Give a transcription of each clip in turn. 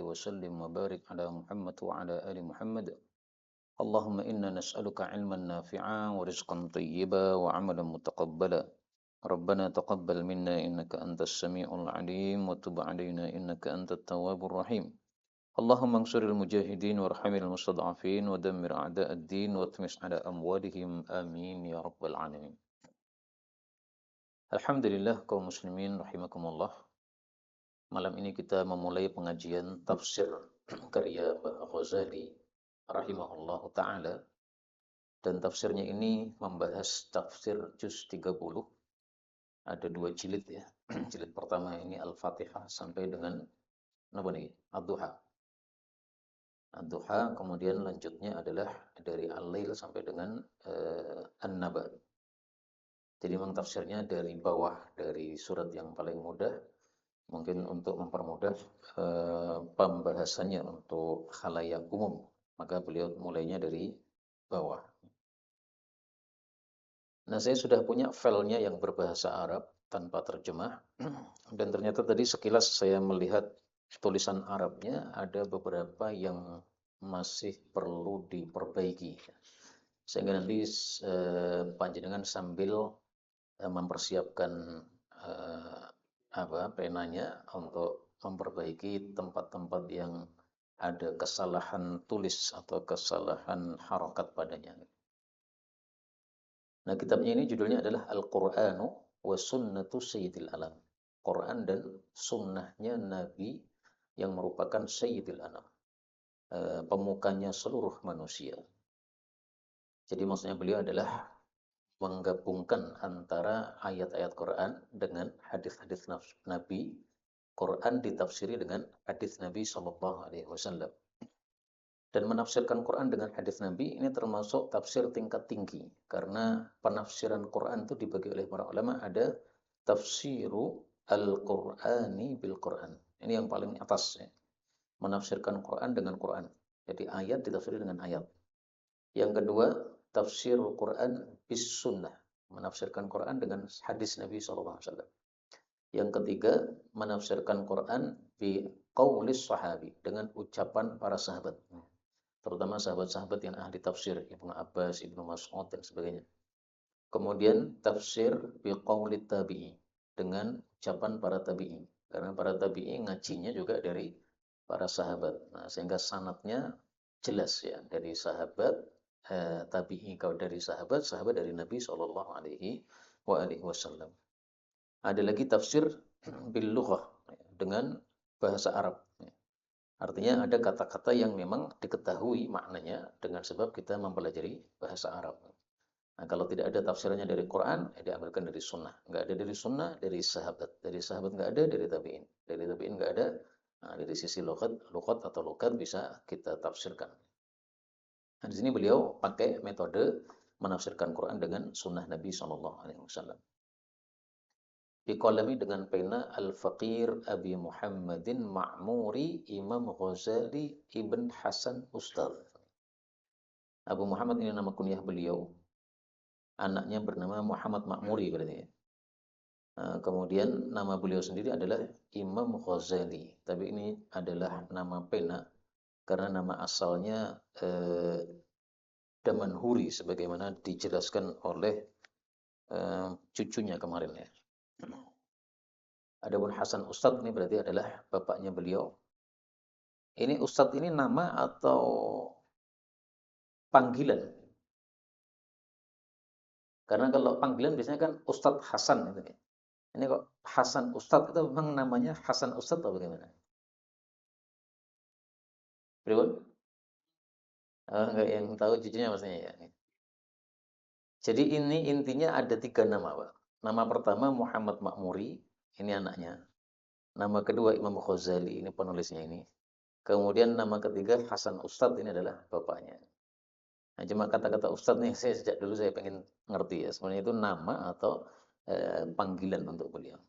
وسلم وبارك على محمد وعلى آل محمد. اللهم إنا نسألك علما نافعا ورزقا طيبا وعملا متقبلا. ربنا تقبل منا إنك أنت السميع العليم وتب علينا إنك أنت التواب الرحيم. اللهم انصر المجاهدين وارحم المستضعفين ودمر أعداء الدين واطمس على أموالهم آمين يا رب العالمين. Alhamdulillah kaum muslimin rahimakumullah. Malam ini kita memulai pengajian tafsir karya Mbah Ghazali rahimahullah ta'ala. Dan tafsirnya ini membahas tafsir juz 30. Ada 2 jilid ya. Jilid pertama ini Al-Fatihah sampai dengan apa nih? Ad-Duha. Ad-Duha, kemudian lanjutnya adalah dari Al-Lail sampai dengan An-Naba. Jadi memang tafsirnya dari bawah, dari surat yang paling mudah. Mungkin untuk mempermudah pembahasannya untuk khalayak umum, maka beliau mulainya dari bawah. Nah, saya sudah punya filenya yang berbahasa Arab tanpa terjemah, dan ternyata tadi sekilas saya melihat tulisan Arabnya ada beberapa yang masih perlu diperbaiki. Sehingga nanti panjenengan sambil mempersiapkan penanya untuk memperbaiki tempat-tempat yang ada kesalahan tulis atau kesalahan harokat padanya. Nah, kitabnya ini judulnya adalah Al-Qur'anu wa Sunnatu Sayyidil Alam. Quran dan sunnahnya Nabi yang merupakan Sayyidil Alam, pemukanya seluruh manusia. Jadi maksudnya beliau adalah menggabungkan antara ayat-ayat Quran dengan hadis-hadis Nabi. Quran ditafsiri dengan hadis Nabi Shallallahu Alaihi Wasallam. Dan menafsirkan Quran dengan hadis Nabi ini termasuk tafsir tingkat tinggi, karena penafsiran Quran itu dibagi oleh para ulama ada tafsiru al-Qur'ani bil Quran. Ini yang paling atas ya. Menafsirkan Quran dengan Quran. Jadi ayat ditafsiri dengan ayat. Yang kedua, tafsir Quran bis sunnah, menafsirkan Quran dengan hadis Nabi SAW. Yang ketiga, menafsirkan Quran bi qaulis sahabi, dengan ucapan para sahabat, terutama sahabat-sahabat yang ahli tafsir, Ibnu Abbas, Ibnu Mas'ud dan sebagainya. Kemudian tafsir bi qaulit tabi'i, dengan ucapan para tabi'i, karena para tabi'i ngajinya juga dari para sahabat. Nah, sehingga sanadnya jelas ya, dari sahabat tabi'i, kalau dari sahabat dari Nabi Shallallahu Alaihi Wasallam. Ada lagi tafsir bil lughah, dengan bahasa Arab. Artinya ada kata-kata yang memang diketahui maknanya dengan sebab kita mempelajari bahasa Arab. Nah, kalau tidak ada tafsirannya dari Quran, diambilkan dari sunnah. Nggak ada dari sunnah, dari sahabat. Dari sahabat nggak ada, dari tabi'in. Dari tabi'in nggak ada. Nah, dari sisi lughat atau lugat bisa kita tafsirkan. Nah, di sini beliau pakai metode menafsirkan Quran dengan sunnah Nabi Shallallahu Alaihi Wasallam. Dikolami dengan pena Al-Faqir Abi Muhammadin Ma'muri Imam Ghazali Ibn Hasan Ustaz. Abu Muhammad ini nama kunyah beliau. Anaknya bernama Muhammad Ma'muri berarti ya. Kemudian nama beliau sendiri adalah Imam Ghazali. Tapi ini adalah nama pena karena nama asalnya Damanhuri, sebagaimana dijelaskan oleh cucunya kemarin ya. Adapun Hasan Ustadz ini berarti adalah bapaknya beliau. Ini Ustadz ini nama atau panggilan? Karena kalau panggilan biasanya kan Ustadz Hasan itu ya. Ini kok Hasan Ustadz itu memang namanya Hasan Ustadz atau bagaimana? Pribun? Enggak, yang tahu cucunya maksudnya ya. Jadi ini intinya ada 3 nama, Pak. Nama pertama Muhammad Ma'muri, ini anaknya. Nama kedua Imam Ghazali, ini penulisnya ini. Kemudian nama ketiga Hasan Ustadz, ini adalah bapaknya. Nah, cuma kata-kata Ustadz nih, saya sejak dulu saya pengen ngerti ya. Sebenarnya itu nama atau panggilan untuk beliau.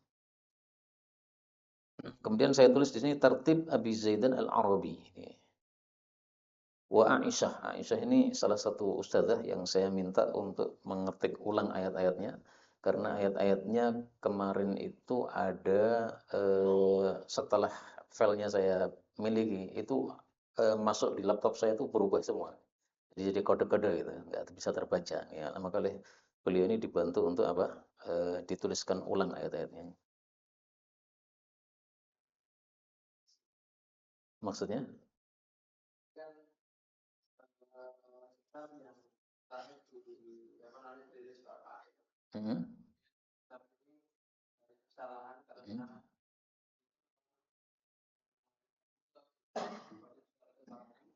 Kemudian saya tulis di sini tertib Abi Zaidan Al-Arabi. Wa Aisyah. Aisyah ini salah satu ustazah yang saya minta untuk mengetik ulang ayat-ayatnya. Karena ayat-ayatnya kemarin itu ada setelah filenya saya miliki itu masuk di laptop saya itu berubah semua. Jadi kode-kode gitu, nggak bisa terbaca. Ya, maka oleh beliau ini dibantu untuk apa? Dituliskan ulang ayat-ayatnya. Maksudnya? Hmm. Hmm.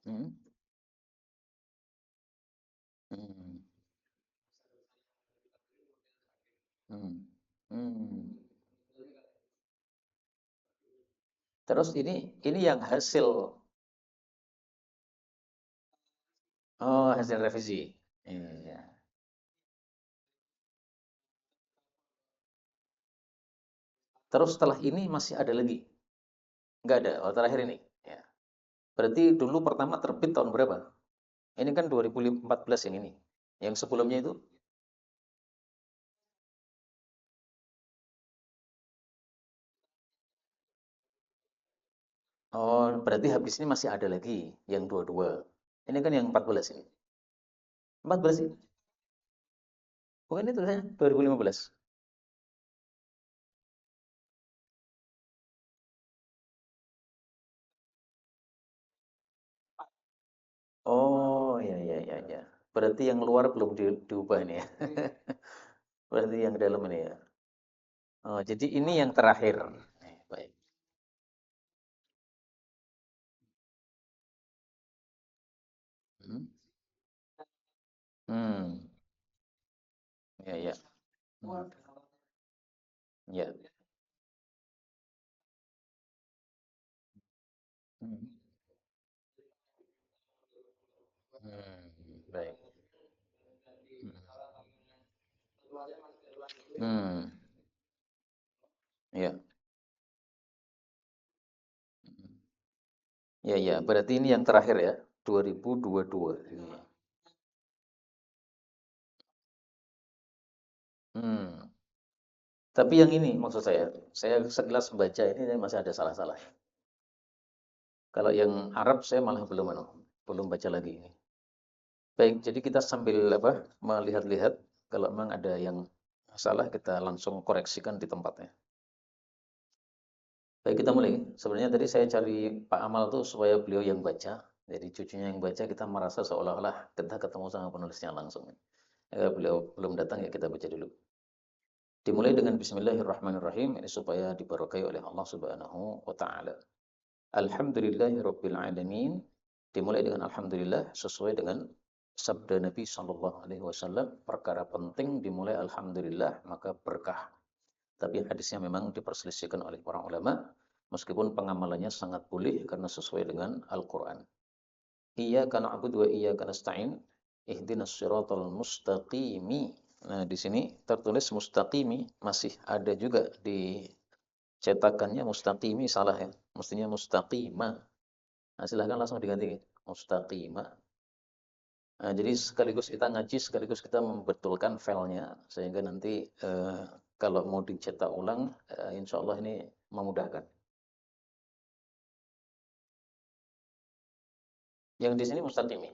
Hmm. Hmm. Hmm. Hmm. Terus ini yang hasil, oh, hasil revisi. Iya. Terus setelah ini masih ada lagi? Nggak ada. Oh, terakhir ini. Ya. Berarti dulu pertama terbit tahun berapa? Ini kan 2014 yang ini. Yang sebelumnya itu? Oh, berarti habis ini masih ada lagi yang dua-dua. Ini kan yang 14 ini. 14 ini? Bukan itu saya 2015. Oh, ya ya ya ya. Berarti yang luar belum diubah ini ya. Berarti yang dalam ini ya. Oh, jadi ini yang terakhir. Baik. Hmm. Hmm. Ya ya. Hmm. Ya. Hmm. Hmm. Baik. Hmm. Ya. Ya ya. Berarti ini yang terakhir ya. 2022 ini. Hmm. Tapi yang ini maksud saya sekilas membaca ini masih ada salah-salah. Kalau yang Arab saya malah belum baca lagi ini. Baik, jadi kita sambil apa melihat-lihat kalau memang ada yang salah kita langsung koreksikan di tempatnya. Baik, kita mulai. Sebenarnya tadi saya cari Pak Amal tuh supaya beliau yang baca. Jadi cucunya yang baca kita merasa seolah-olah kita ketemu sama penulisnya langsung. Beliau belum datang ya kita baca dulu. Dimulai dengan Bismillahirrahmanirrahim ini supaya diberkahi oleh Allah Subhanahu wa taala. Alhamdulillahirabbil alamin. Dimulai dengan alhamdulillah sesuai dengan sabda Nabi Shallallahu alaihi wasallam, perkara penting dimulai alhamdulillah maka berkah. Tapi hadisnya memang diperselisihkan oleh para ulama, meskipun pengamalannya sangat boleh karena sesuai dengan Al-Qur'an. Iyyaka na'budu wa iyyaka nasta'in. Ihdinas siratal mustaqimi. Nah, di sini tertulis mustaqimi, masih ada juga di cetakannya mustaqimi salah ya. Mestinya mustaqima. Nah, silahkan langsung diganti mustaqima. Nah, jadi sekaligus kita ngaji, sekaligus kita membetulkan filenya, sehingga nanti kalau mau dicetak ulang, insya Allah ini memudahkan. Yang di sini mustaqimi.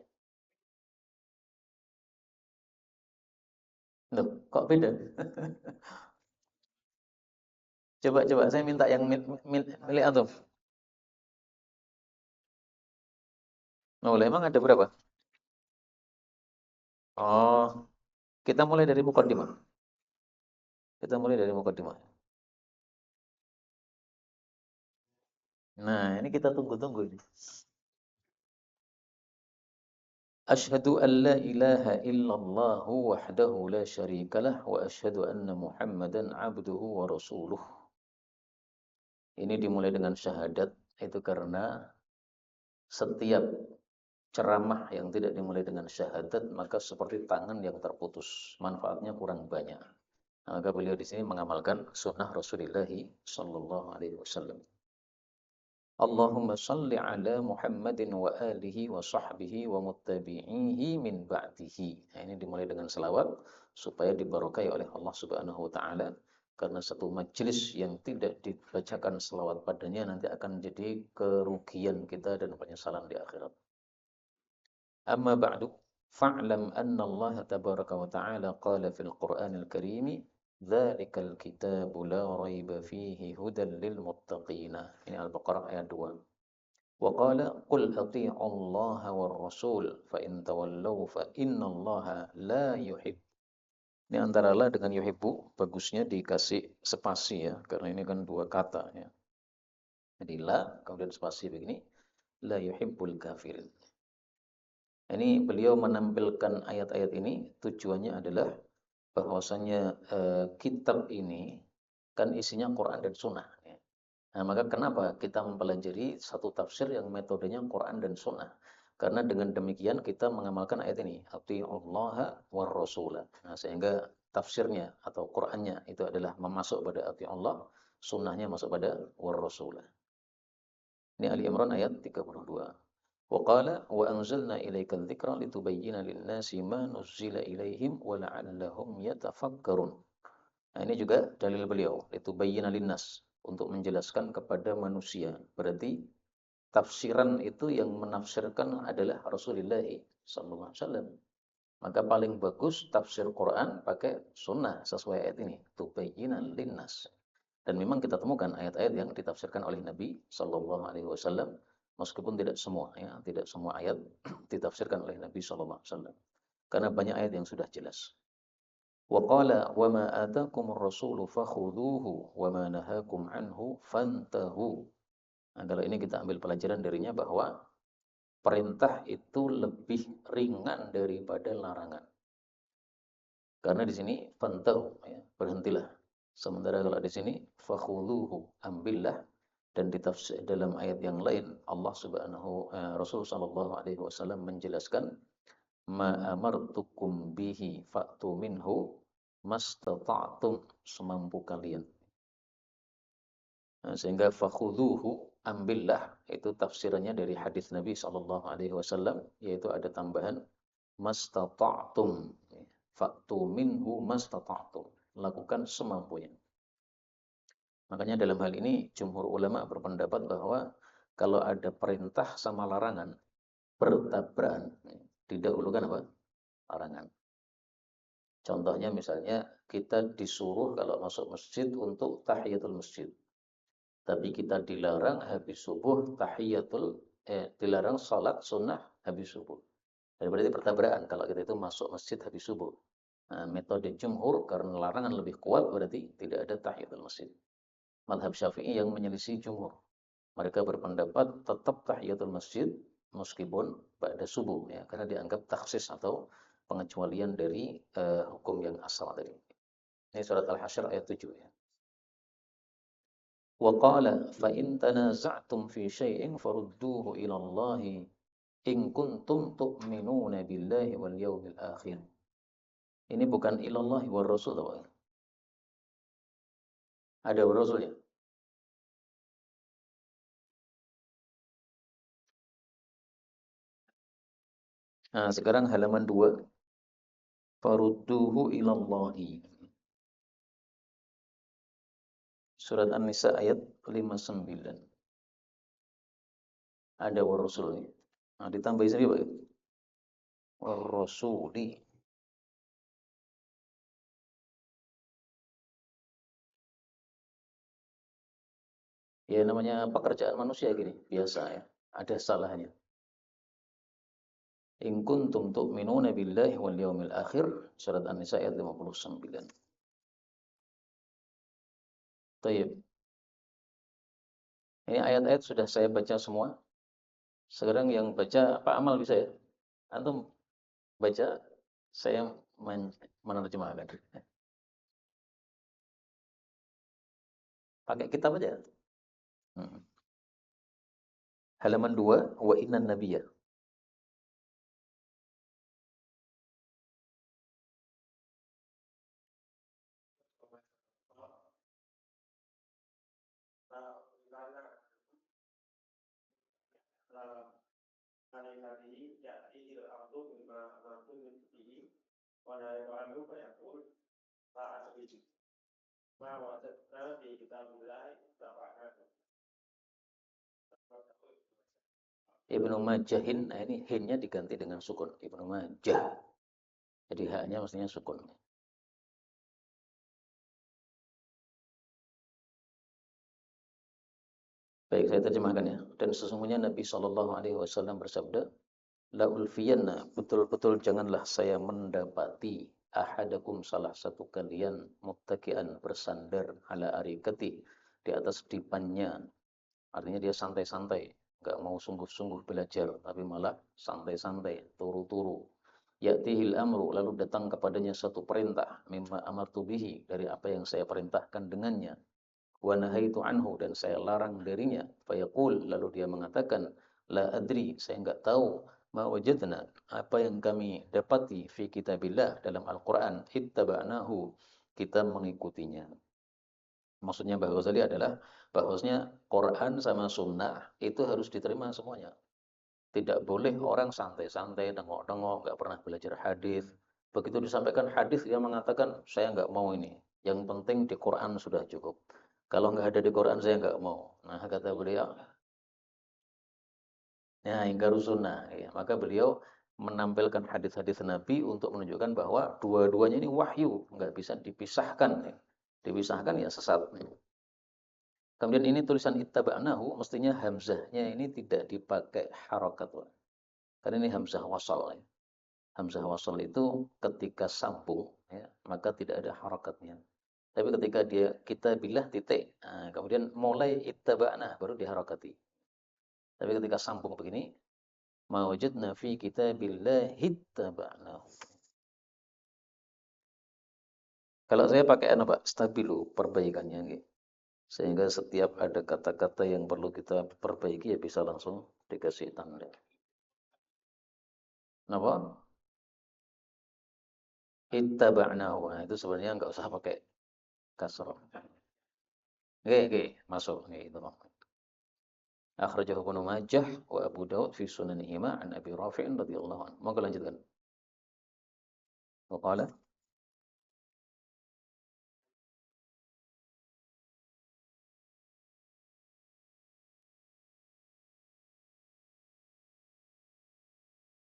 Loh, kok beda? Coba saya minta yang milik antum. Oh, emang ada berapa? Oh, kita mulai dari mukaddimah. Kita mulai dari mukaddimah. Nah, ini kita tunggu-tunggu ini. Asyhadu an la ilaha illallah wahdahu la syarikalah wa asyhadu anna Muhammadan abduhu wa rasuluh. Ini dimulai dengan syahadat itu karena setiap ceramah yang tidak dimulai dengan syahadat maka seperti tangan yang terputus, manfaatnya kurang banyak. Maka beliau di sini mengamalkan sunnah Rasulullah sallallahu alaihi wasallam. Allahumma salli ala Muhammadin wa alihi wa sahbihi wa muttabi'ihi min ba'dihi. Nah, ini dimulai dengan selawat supaya diberkahi oleh Allah Subhanahu wa taala. Karena satu majelis yang tidak dibacakan selawat padanya nanti akan jadi kerugian kita dan penyesalan di akhirat. Amma ba'du, fa'lam anna Allah tabaraka wa ta'ala qala fil Qur'anil Karim, dzalikal kitabu la raiba fihi hudan lil muttaqina. Ini Al-Baqarah ayat 2. Wa qala qul athi'u Allah war rasul fa in tawallaw fa innallaha la yuhib. Ini antara la dengan yuhibbu bagusnya dikasih spasi ya, karena ini kan dua kata ya. Jadi la kemudian spasi begini, la yuhibbul kafirin. Ini beliau menampilkan ayat-ayat ini tujuannya adalah bahwasanya kitab ini kan isinya Quran dan Sunnah. Ya. Nah, maka kenapa kita mempelajari satu tafsir yang metodenya Quran dan Sunnah? Karena dengan demikian kita mengamalkan ayat ini, atiullaha war rasulah. Nah, sehingga tafsirnya atau Qurannya itu adalah memasuk pada atiullah, sunnahnya masuk pada war rasulah. Ini Ali Imran ayat 32. Wa qala wa anzalna ilaika dzikra litubayyana lin-nasi ma nuzzila ilaihim wa la'allahum yatafakkarun. Nah, ini juga dalil beliau, litubayyana lin-nas, untuk menjelaskan kepada manusia. Berarti tafsiran itu yang menafsirkan adalah Rasulullah sallallahu alaihi wasallam. Maka paling bagus tafsir Quran pakai sunnah sesuai ayat ini, tubayyana lin-nas. Dan memang kita temukan ayat-ayat yang ditafsirkan oleh Nabi sallallahu alaihi wasallam. Meskipun tidak semua ya, tidak semua ayat ditafsirkan oleh Nabi sallallahu alaihi wasallam. Karena banyak ayat yang sudah jelas. Wa qala wa ma atakumur rasulu fakhudhuhu wa ma nahakum anhu fantahu. Nah, kalau ini kita ambil pelajaran darinya bahwa perintah itu lebih ringan daripada larangan. Karena di sini fantahu ya, berhentilah. Sementara kalau di sini fakhudhuhu, ambillah. Dan ditafsir dalam ayat yang lain Allah Rasul sallallahu alaihi wasallam menjelaskan ma amartukum bihi fa'tu minhu mastata'tum, semampu kalian. Nah, sehingga fakhudhuhu, ambillah, itu tafsirannya dari hadis Nabi sallallahu alaihi wasallam, yaitu ada tambahan mastata'tum, fa'tu minhu mastata'tum, lakukan semampunya. Makanya dalam hal ini jumhur ulama berpendapat bahwa kalau ada perintah sama larangan bertabrakan, didahulukan apa? Larangan. Contohnya misalnya kita disuruh kalau masuk masjid untuk tahiyatul masjid. Tapi kita dilarang habis subuh dilarang salat sunnah habis subuh. Jadi berarti bertabrakan kalau kita itu masuk masjid habis subuh. Nah, metode jumhur karena larangan lebih kuat berarti tidak ada tahiyatul masjid. Madhab Syafi'i yang menyelisih jumhur. Mereka berpendapat tetap tahiyatul masjid meskipun pada subuh ya, karena dianggap taksis atau pengecualian dari hukum yang asal tadi. Ini surat Al-Hasyr ayat 7 ya. Wa qala fa in tanaza'tum fi syai'in farudduhu ila Allah in kuntum tu'minuna billahi wal yawmil akhir. Ini bukan ilallahi war rasul apa? Ada war rasulnya. Nah, sekarang halaman 2. Farudduhu ilallahi. Surat An-Nisa ayat 59. Ada war rasulnya. Nah, ditambah sini Pak. War rasuli. Ya namanya pekerjaan manusia gini, biasa ya. Ada salahnya. In kuntum tu'minuna billahi wal yawmil akhir, surat An-Nisa ayat 59. Tayyib. Ini ayat-ayat sudah saya baca semua. Sekarang yang baca Pak Amal bisa ya? Antum baca, saya menerjemahkan. Pakai kitab aja. Halaman 2, wa innan nabiyya. Ibnu Majahin, nah ini hinnya diganti dengan sukun. Ibnu Majah. Jadi haknya mestinya sukun. Baik, saya terjemahkan ya. Dan sesungguhnya Nabi Shallallahu Alaihi Wasallam bersabda, la ulfiyanna, betul-betul janganlah saya mendapati ahadakum salah satu kalian muttaki'an bersandar ala arikati di atas dipannya. Artinya dia santai-santai, nggak mau sungguh-sungguh belajar, tapi malah santai-santai, turu-turu. Ya'tihil amru, lalu datang kepadanya satu perintah, mimma amartu bihi, dari apa yang saya perintahkan dengannya. Wa nahaitu anhu, dan saya larang darinya. Fayaqul, lalu dia mengatakan, la adri, saya nggak tahu, ma wajadna, apa yang kami dapati fi kitabillah dalam Al-Quran, ittaba'nahu, kita mengikutinya. Maksudnya Mbah Ghazali adalah bahwasanya Quran sama sunnah itu harus diterima semuanya. Tidak boleh orang santai-santai, tengok-tengok, nggak pernah belajar hadis. Begitu disampaikan hadis, dia mengatakan, saya nggak mau ini. Yang penting di Quran sudah cukup. Kalau nggak ada di Quran, saya nggak mau. Nah, kata beliau, ya, ingkar sunnah. Ya, maka beliau menampilkan hadis-hadis Nabi untuk menunjukkan bahwa dua-duanya ini wahyu, nggak bisa dipisahkan. Ya. Dipisahkan ya sesat. Kemudian ini tulisan ittaba'nahu, mestinya hamzahnya ini tidak dipakai harokat. Karena ini hamzah wasal. Ya. Hamzah wasal itu ketika sambung, ya, maka tidak ada harakatnya. Tapi ketika kita bilah titik, nah, kemudian mulai ittaba'na baru diharakati. Tapi ketika sambung begini, ma wajadna fi kitabillahi ittaba'nahu. Kalau saya pakai apa? Stabilo perbaikannya gitu. Sehingga setiap ada kata-kata yang perlu kita perbaiki ya bisa langsung dikasih tanda. Kenapa? Ittaba'nahu. Nah, itu sebenarnya nggak usah pakai kasroh. Oke, oke, masuk. Oke, itu Bang. Akhrajahu Ibnu Majah wa Abu Daud fi sunanihima an Abi Rafi'in radhiyallahu anhu. Monggo lanjutkan. Waqala.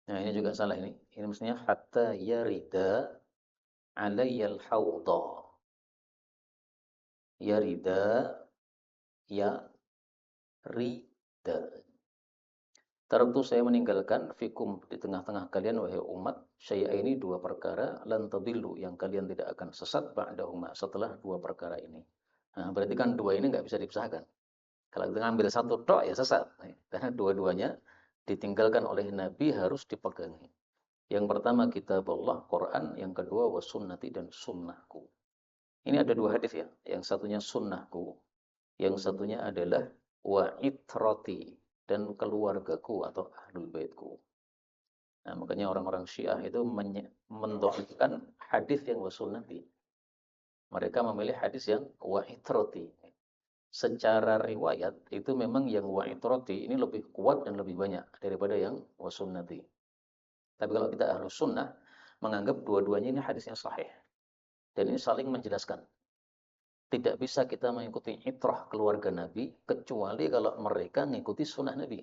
Nah, ini juga salah ini. Ini mestinya hatta yarida alayyal hawdha. Yarida ya rida. Taraktu, saya meninggalkan fikum di tengah-tengah kalian wahai umat, syai'a ini dua perkara, lan tadillu, yang kalian tidak akan sesat ba'dahuma, setelah dua perkara ini. Nah, berarti kan dua ini nggak bisa dipisahkan. Kalau kita ngambil satu tok ya sesat. Karena dua-duanya ditinggalkan oleh Nabi harus dipegangi. Yang pertama kitab Allah, Quran, yang kedua wasunnati, dan sunnahku. Ini ada dua hadis ya. Yang satunya sunnahku, yang satunya adalah wa itrati, dan keluargaku atau ahlul baitku. Nah, makanya orang-orang Syiah itu mendhaikan hadis yang wasunnati. Mereka memilih hadis yang wa itrati. Secara riwayat itu memang yang wa'itrati ini lebih kuat dan lebih banyak daripada yang wasunnati. Tapi kalau kita ahlus sunnah menganggap dua-duanya ini hadisnya sahih. Dan ini saling menjelaskan. Tidak bisa kita mengikuti itrah keluarga Nabi kecuali kalau mereka mengikuti sunnah Nabi.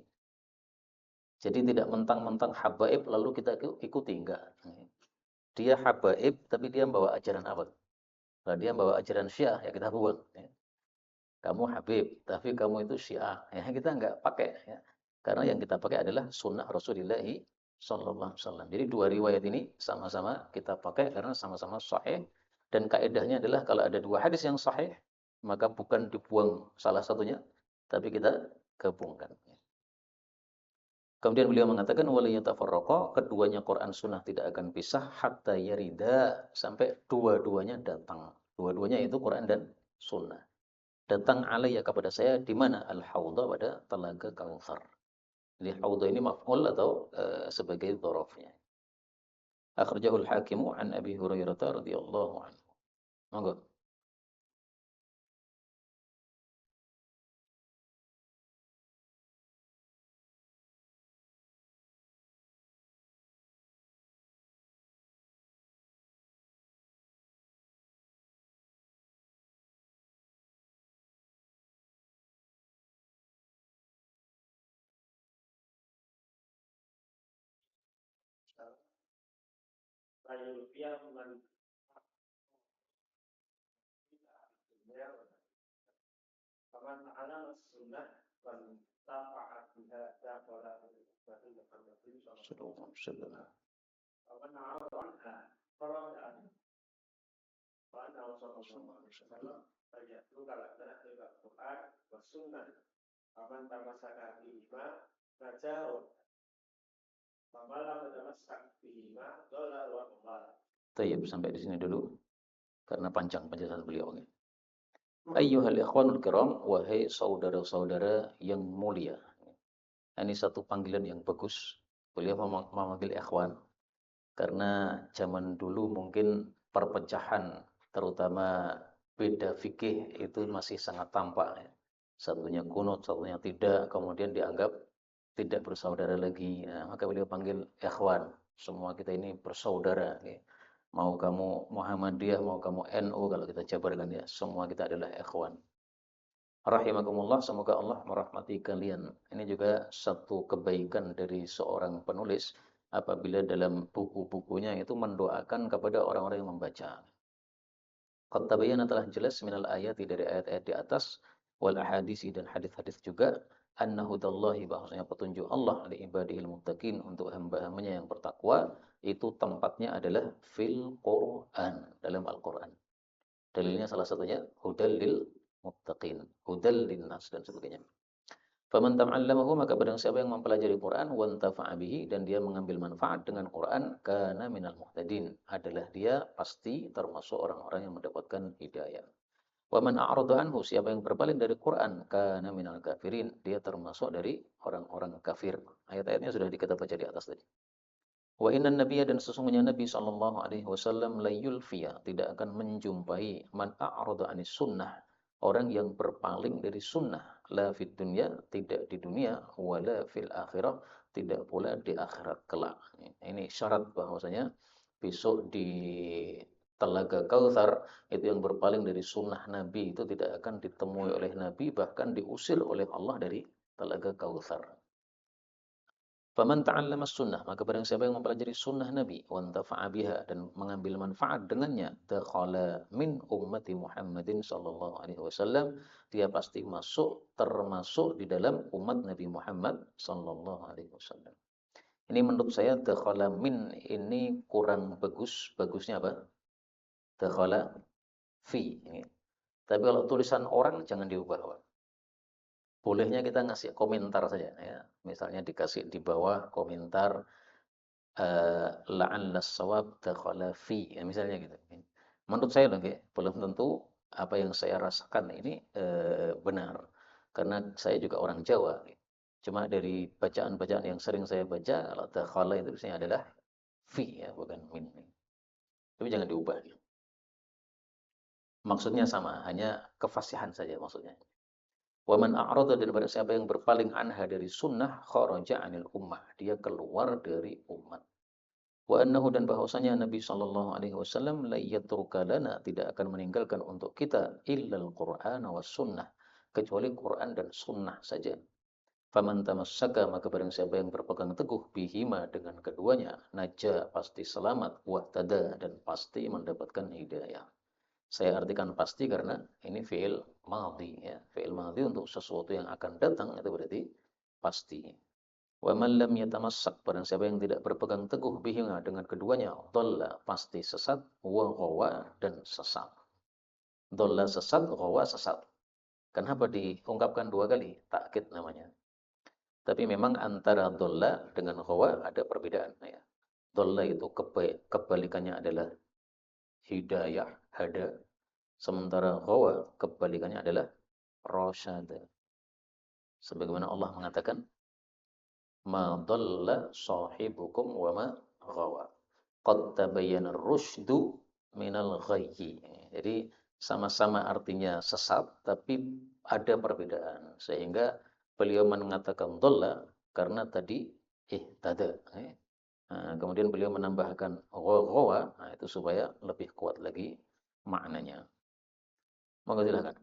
Jadi tidak mentang-mentang habaib lalu kita ikuti, enggak. Dia habaib tapi dia membawa ajaran apa? Kalau dia membawa ajaran Syiah ya kita buang. Kamu Habib, tapi kamu itu Syiah. Ya, kita nggak pakai. Ya. Karena yang kita pakai adalah sunnah Rasulullah Sallallahu Alaihi Wasallam. Jadi dua riwayat ini sama-sama kita pakai karena sama-sama sahih. Dan kaedahnya adalah kalau ada dua hadis yang sahih, maka bukan dibuang salah satunya, tapi kita gabungkan. Kemudian beliau mengatakan waliyatafarraqa, keduanya Quran Sunnah tidak akan pisah hatta yarida, sampai dua-duanya datang. Dua-duanya itu Quran dan Sunnah. Datang alaiya kepada saya di mana al-haudha, pada telaga Kautsar. Jadi haudha ini maf'ul atau sebagai dzarafnya. Akhrajahu al-Hakim an Abi Hurairah radhiyallahu anhu. Monggo. Tayyib, sampai di sini dulu karena panjang penjelasan beliau. Ayyuhal ikhwanul kiram, wahai saudara-saudara yang mulia. Ini satu panggilan yang bagus. Beliau memanggil ikhwan karena zaman dulu mungkin perpecahan, terutama beda fikih itu masih sangat tampak. Satunya kunut, satunya tidak, kemudian dianggap tidak bersaudara lagi. Nah, maka beliau panggil ikhwan. Semua kita ini bersaudara. Mau kamu Muhammadiyah, mau kamu NU, kalau kita jabarkan ya, semua kita adalah ikhwan. Rahimakumullah, semoga Allah merahmati kalian. Ini juga satu kebaikan dari seorang penulis apabila dalam buku-bukunya itu mendoakan kepada orang-orang yang membaca. Qad tabayyana, telah jelas minal ayati, dari ayat-ayat di atas, wal ahadisi, dan hadis-hadis juga, anna hudallahi, bahwasanya petunjuk Allah li ibadihil muttaqin, untuk hamba-hambanya yang bertakwa, itu tempatnya adalah fil Qur'an, dalam Al-Qur'an. Dalilnya salah satunya hudal lil muttaqin, hudal linnas, dan sebagainya. Faman tam'allamahu, maka barang siapa yang mempelajari Quran, wantafa'a bihi, dan dia mengambil manfaat dengan Quran, kana minal muhtadin, adalah dia pasti termasuk orang-orang yang mendapatkan hidayah. Wa man a'rada anhu, siapa yang berpaling dari Quran, kana minal kafirin, dia termasuk dari orang-orang kafir. Ayat-ayatnya sudah kita baca di atas tadi. Wa innan nabiyya, dan sesungguhnya Nabi sallallahu alaihi wasallam, la yulfiya, tidak akan menjumpai, man a'rada anis sunnah, orang yang berpaling dari sunnah, la fid dunya, tidak di dunia, wala fil akhirah, tidak pula di akhirat kelak. Ini syarat bahwasanya besok di Telaga Kautsar itu yang berpaling dari sunnah Nabi itu tidak akan ditemui oleh Nabi, bahkan diusir oleh Allah dari Telaga Kautsar. Faman ta'allama sunnah, maka barang siapa yang mempelajari sunnah Nabi, wantafa'a biha, dan mengambil manfaat dengannya, dakhala min ummati Muhammadin sallallahu alaihi wasallam, dia pasti termasuk di dalam umat Nabi Muhammad sallallahu alaihi wasallam. Ini menurut saya dakhala min ini kurang bagus. Bagusnya apa? Dakhala fi. Tapi kalau tulisan orang jangan diubah. Bolehnya kita ngasih komentar saja ya. Misalnya dikasih di bawah komentar la'alla sawab dakhala fi, ya, misalnya gitu. Menurut saya loh, belum tentu apa yang saya rasakan ini benar. Karena saya juga orang Jawa. Cuma dari bacaan-bacaan yang sering saya baca, kalau dakhala itu biasanya adalah fi, ya, bukan min. Tapi jangan diubah. Maksudnya sama, hanya kefasihan saja maksudnya. Wa man a'rada, daripada siapa yang berpaling anha, dari sunnah, kharaja 'anil ummah, dia keluar dari umat. Wa annahu, dan bahwasanya Nabi sallallahu alaihi wasallam, la yatruka lana, tidak akan meninggalkan untuk kita, illal Qur'an was sunnah, kecuali Quran dan sunnah saja. Faman tamassaka, maka barang siapa yang berpegang teguh, bihima, dengan keduanya, naja, pasti selamat, wahtada, dan pasti mendapatkan hidayah. Saya artikan pasti karena ini fi'il madhi, ya. Fi'il madhi untuk sesuatu yang akan datang itu berarti pasti. Wa man lam yatamassak, barang siapa yang tidak berpegang teguh bihima, dengan keduanya, dhalla, pasti sesat, wa ghawa, dan sesat. Dhalla sesat, ghawa sesat. Kenapa diungkapkan dua kali? Takkid namanya. Tapi memang antara dhalla dengan ghawa ada perbedaan, ya. Dhalla itu kebalikannya adalah hidayah, hada. Sementara ghawa kebalikannya adalah rasyada. Sebagaimana Allah mengatakan, ma dhalla sahibukum wa ma ghawa. Qad tabayyana ar-rusydu minal ghayyi. Jadi sama-sama artinya sesat, tapi ada perbedaan. Sehingga beliau mengatakan dhalla karena tadi ihtada. Nah, kemudian beliau menambahkan ghawa, nah, itu supaya lebih kuat lagi maknanya. Monggo silakan.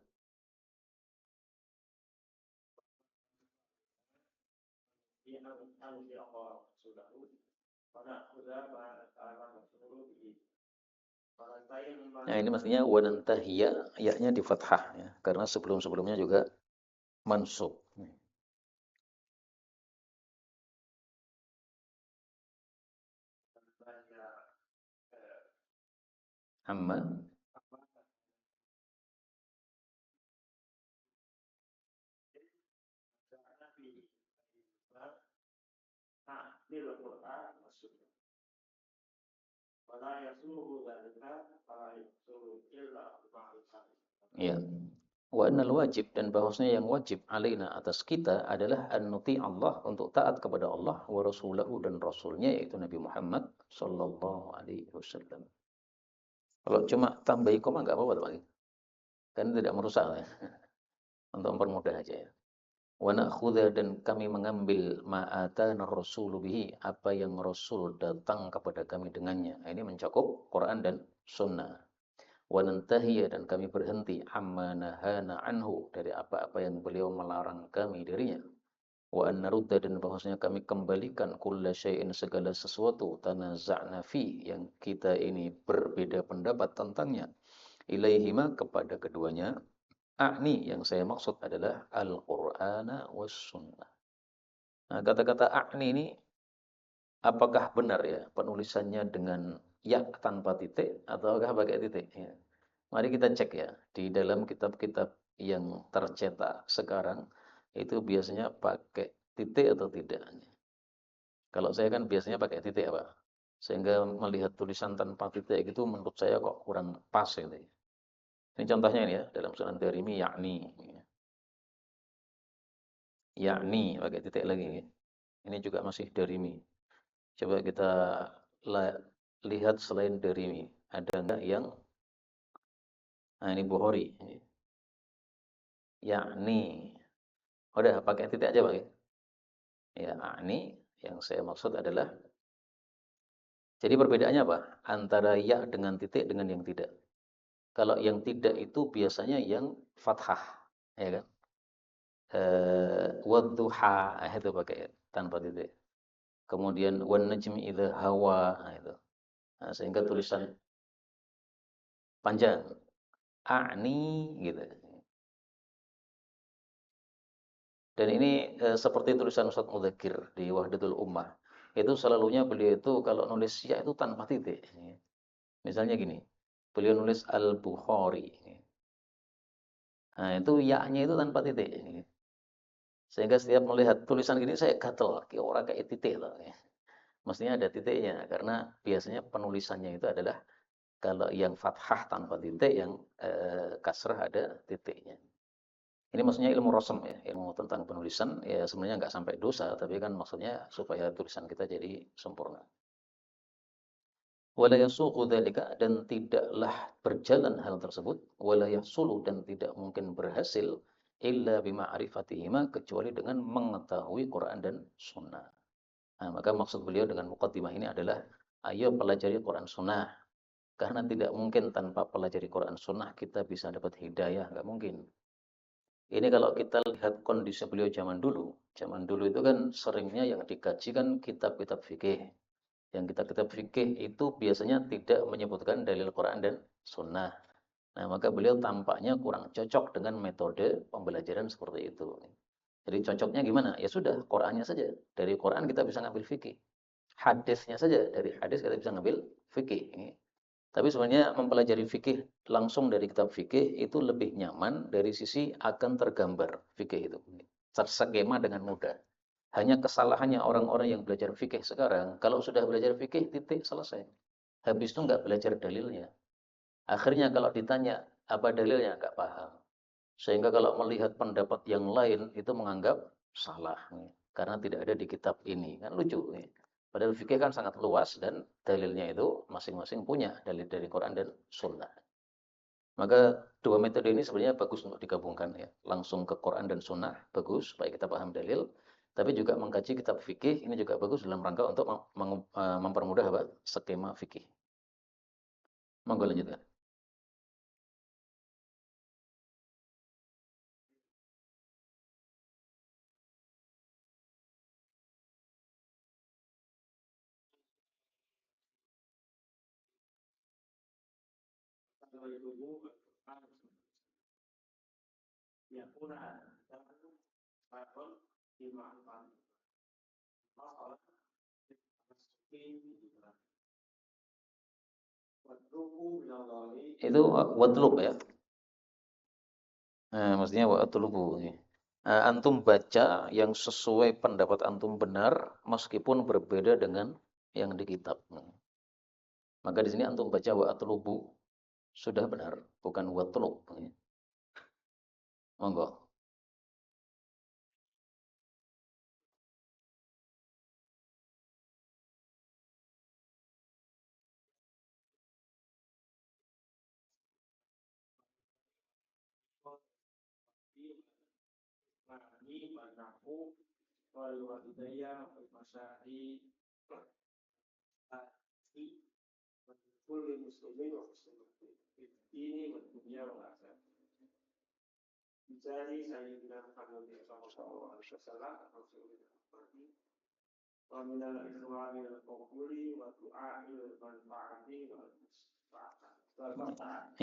Nah, ini maksudnya wanantahiya, ya-nya di fathah ya, karena sebelum-sebelumnya juga mansub. Amma ya. Wa annal wajib, dan bahwasanya yang wajib alaina atas kita adalah an nuti Allah, untuk taat kepada Allah, wa rasulahu, dan rasulnya yaitu Nabi Muhammad sallallahu alaihi wasallam. Kalau cuma tambahi koma enggak apa-apa, Pak. Kan tidak merusak ya. Untuk mempermudah aja ya. Wa na'khudha, dan kami mengambil ma'atana rasulu bihi, apa yang Rasul datang kepada kami dengannya. Nah, ini mencakup Quran dan Sunnah. Wa nantahiya, dan kami berhenti amma nahana anhu, dari apa-apa yang beliau melarang kami darinya. Wa an narudda, dan bahwasanya kami kembalikan kulla syai'in, segala sesuatu, tanaza'na fi, yang kita ini berbeda pendapat tentangnya, ilaihima, kepada keduanya. A'ni, yang saya maksud adalah Al-Qur'ana was sunnah. Nah, kata-kata a'ni ini apakah benar ya penulisannya dengan ya tanpa titik ataukah pakai titik ya. Mari kita cek ya di dalam kitab-kitab yang tercetak sekarang itu biasanya pakai titik atau tidak. Kalau saya kan biasanya pakai titik apa? Sehingga melihat tulisan tanpa titik itu menurut saya kok kurang pas gitu. Ini contohnya ini ya dalam Sunan Darimi, yakni. Yakni pakai titik lagi. Ini juga masih Darimi. Coba kita lihat selain Darimi, ada enggak yang, nah ini Bukhari. Yakni. Udah pakai titik aja, Pak. Ya, yakni yang saya maksud adalah, jadi perbedaannya apa? Antara ya dengan titik dengan yang tidak. Kalau yang tidak itu biasanya yang fathah, ya kan? Wadduha, itu pakai tanpa titik. Kemudian wan najmi idza hawa, itu. Nah, sehingga tulisan panjang. A'ni gitu. Dan ini seperti tulisan Ustaz Mudzakir di Wahdatul Ummah. Itu selalunya beliau itu kalau nulis ya itu tanpa titik. Misalnya gini, beliau nulis Al-Bukhari. Nah, itu ya-nya itu tanpa titik. Sehingga setiap melihat tulisan gini saya gatel, kayak orang kayak titik loh. Mestinya ada titiknya karena biasanya penulisannya itu adalah kalau yang fathah tanpa titik, yang kasrah ada titiknya. Ini maksudnya ilmu rosem ya, ilmu tentang penulisan ya, sebenarnya nggak sampai dosa, tapi kan maksudnya supaya tulisan kita jadi sempurna. Wala yasuqu dzalika, dan tidaklah berjalan hal tersebut, wala yahsulu, dan tidak mungkin berhasil, illa bima'rifatihima, kecuali dengan mengetahui Quran dan Sunnah. Nah, maka maksud beliau dengan muqaddimah ini adalah ayo pelajari Quran Sunnah, karena tidak mungkin tanpa pelajari Quran Sunnah kita bisa dapat hidayah, nggak mungkin. Ini kalau kita lihat kondisi beliau zaman dulu itu kan seringnya yang dikaji kan kitab-kitab fikih. Yang kitab-kitab fikih itu biasanya tidak menyebutkan dalil Quran dan Sunnah. Nah, maka beliau tampaknya kurang cocok dengan metode pembelajaran seperti itu. Jadi cocoknya gimana? Ya sudah, Qurannya saja. Dari Quran kita bisa ngambil fikih. Hadisnya saja, dari hadis kita bisa ngambil fikih. Tapi sebenarnya mempelajari fikih langsung dari kitab fikih itu lebih nyaman dari sisi akan tergambar fikih itu. Terskema dengan mudah. Hanya kesalahannya orang-orang yang belajar fikih sekarang, kalau sudah belajar fikih, titik, selesai. Habis itu nggak belajar dalilnya. Akhirnya kalau ditanya, apa dalilnya? Nggak paham. Sehingga kalau melihat pendapat yang lain, itu menganggap salah. Karena tidak ada di kitab ini. Kan lucu. Padahal fikih kan sangat luas dan dalilnya itu masing-masing punya dalil dari Quran dan Sunnah. Maka dua metode ini sebenarnya bagus untuk digabungkan ya. Langsung ke Quran dan Sunnah bagus supaya kita paham dalil. Tapi juga mengkaji kitab fikih ini juga bagus dalam rangka untuk mempermudah apa? Skema fikih. Monggo lanjutkan. Itu watlub ya. Maksudnya watlubu. Antum baca yang sesuai pendapat antum benar meskipun berbeda dengan yang di kitab. Maka di sini antum baca watlubu sudah benar, bukan watlub. Monggo.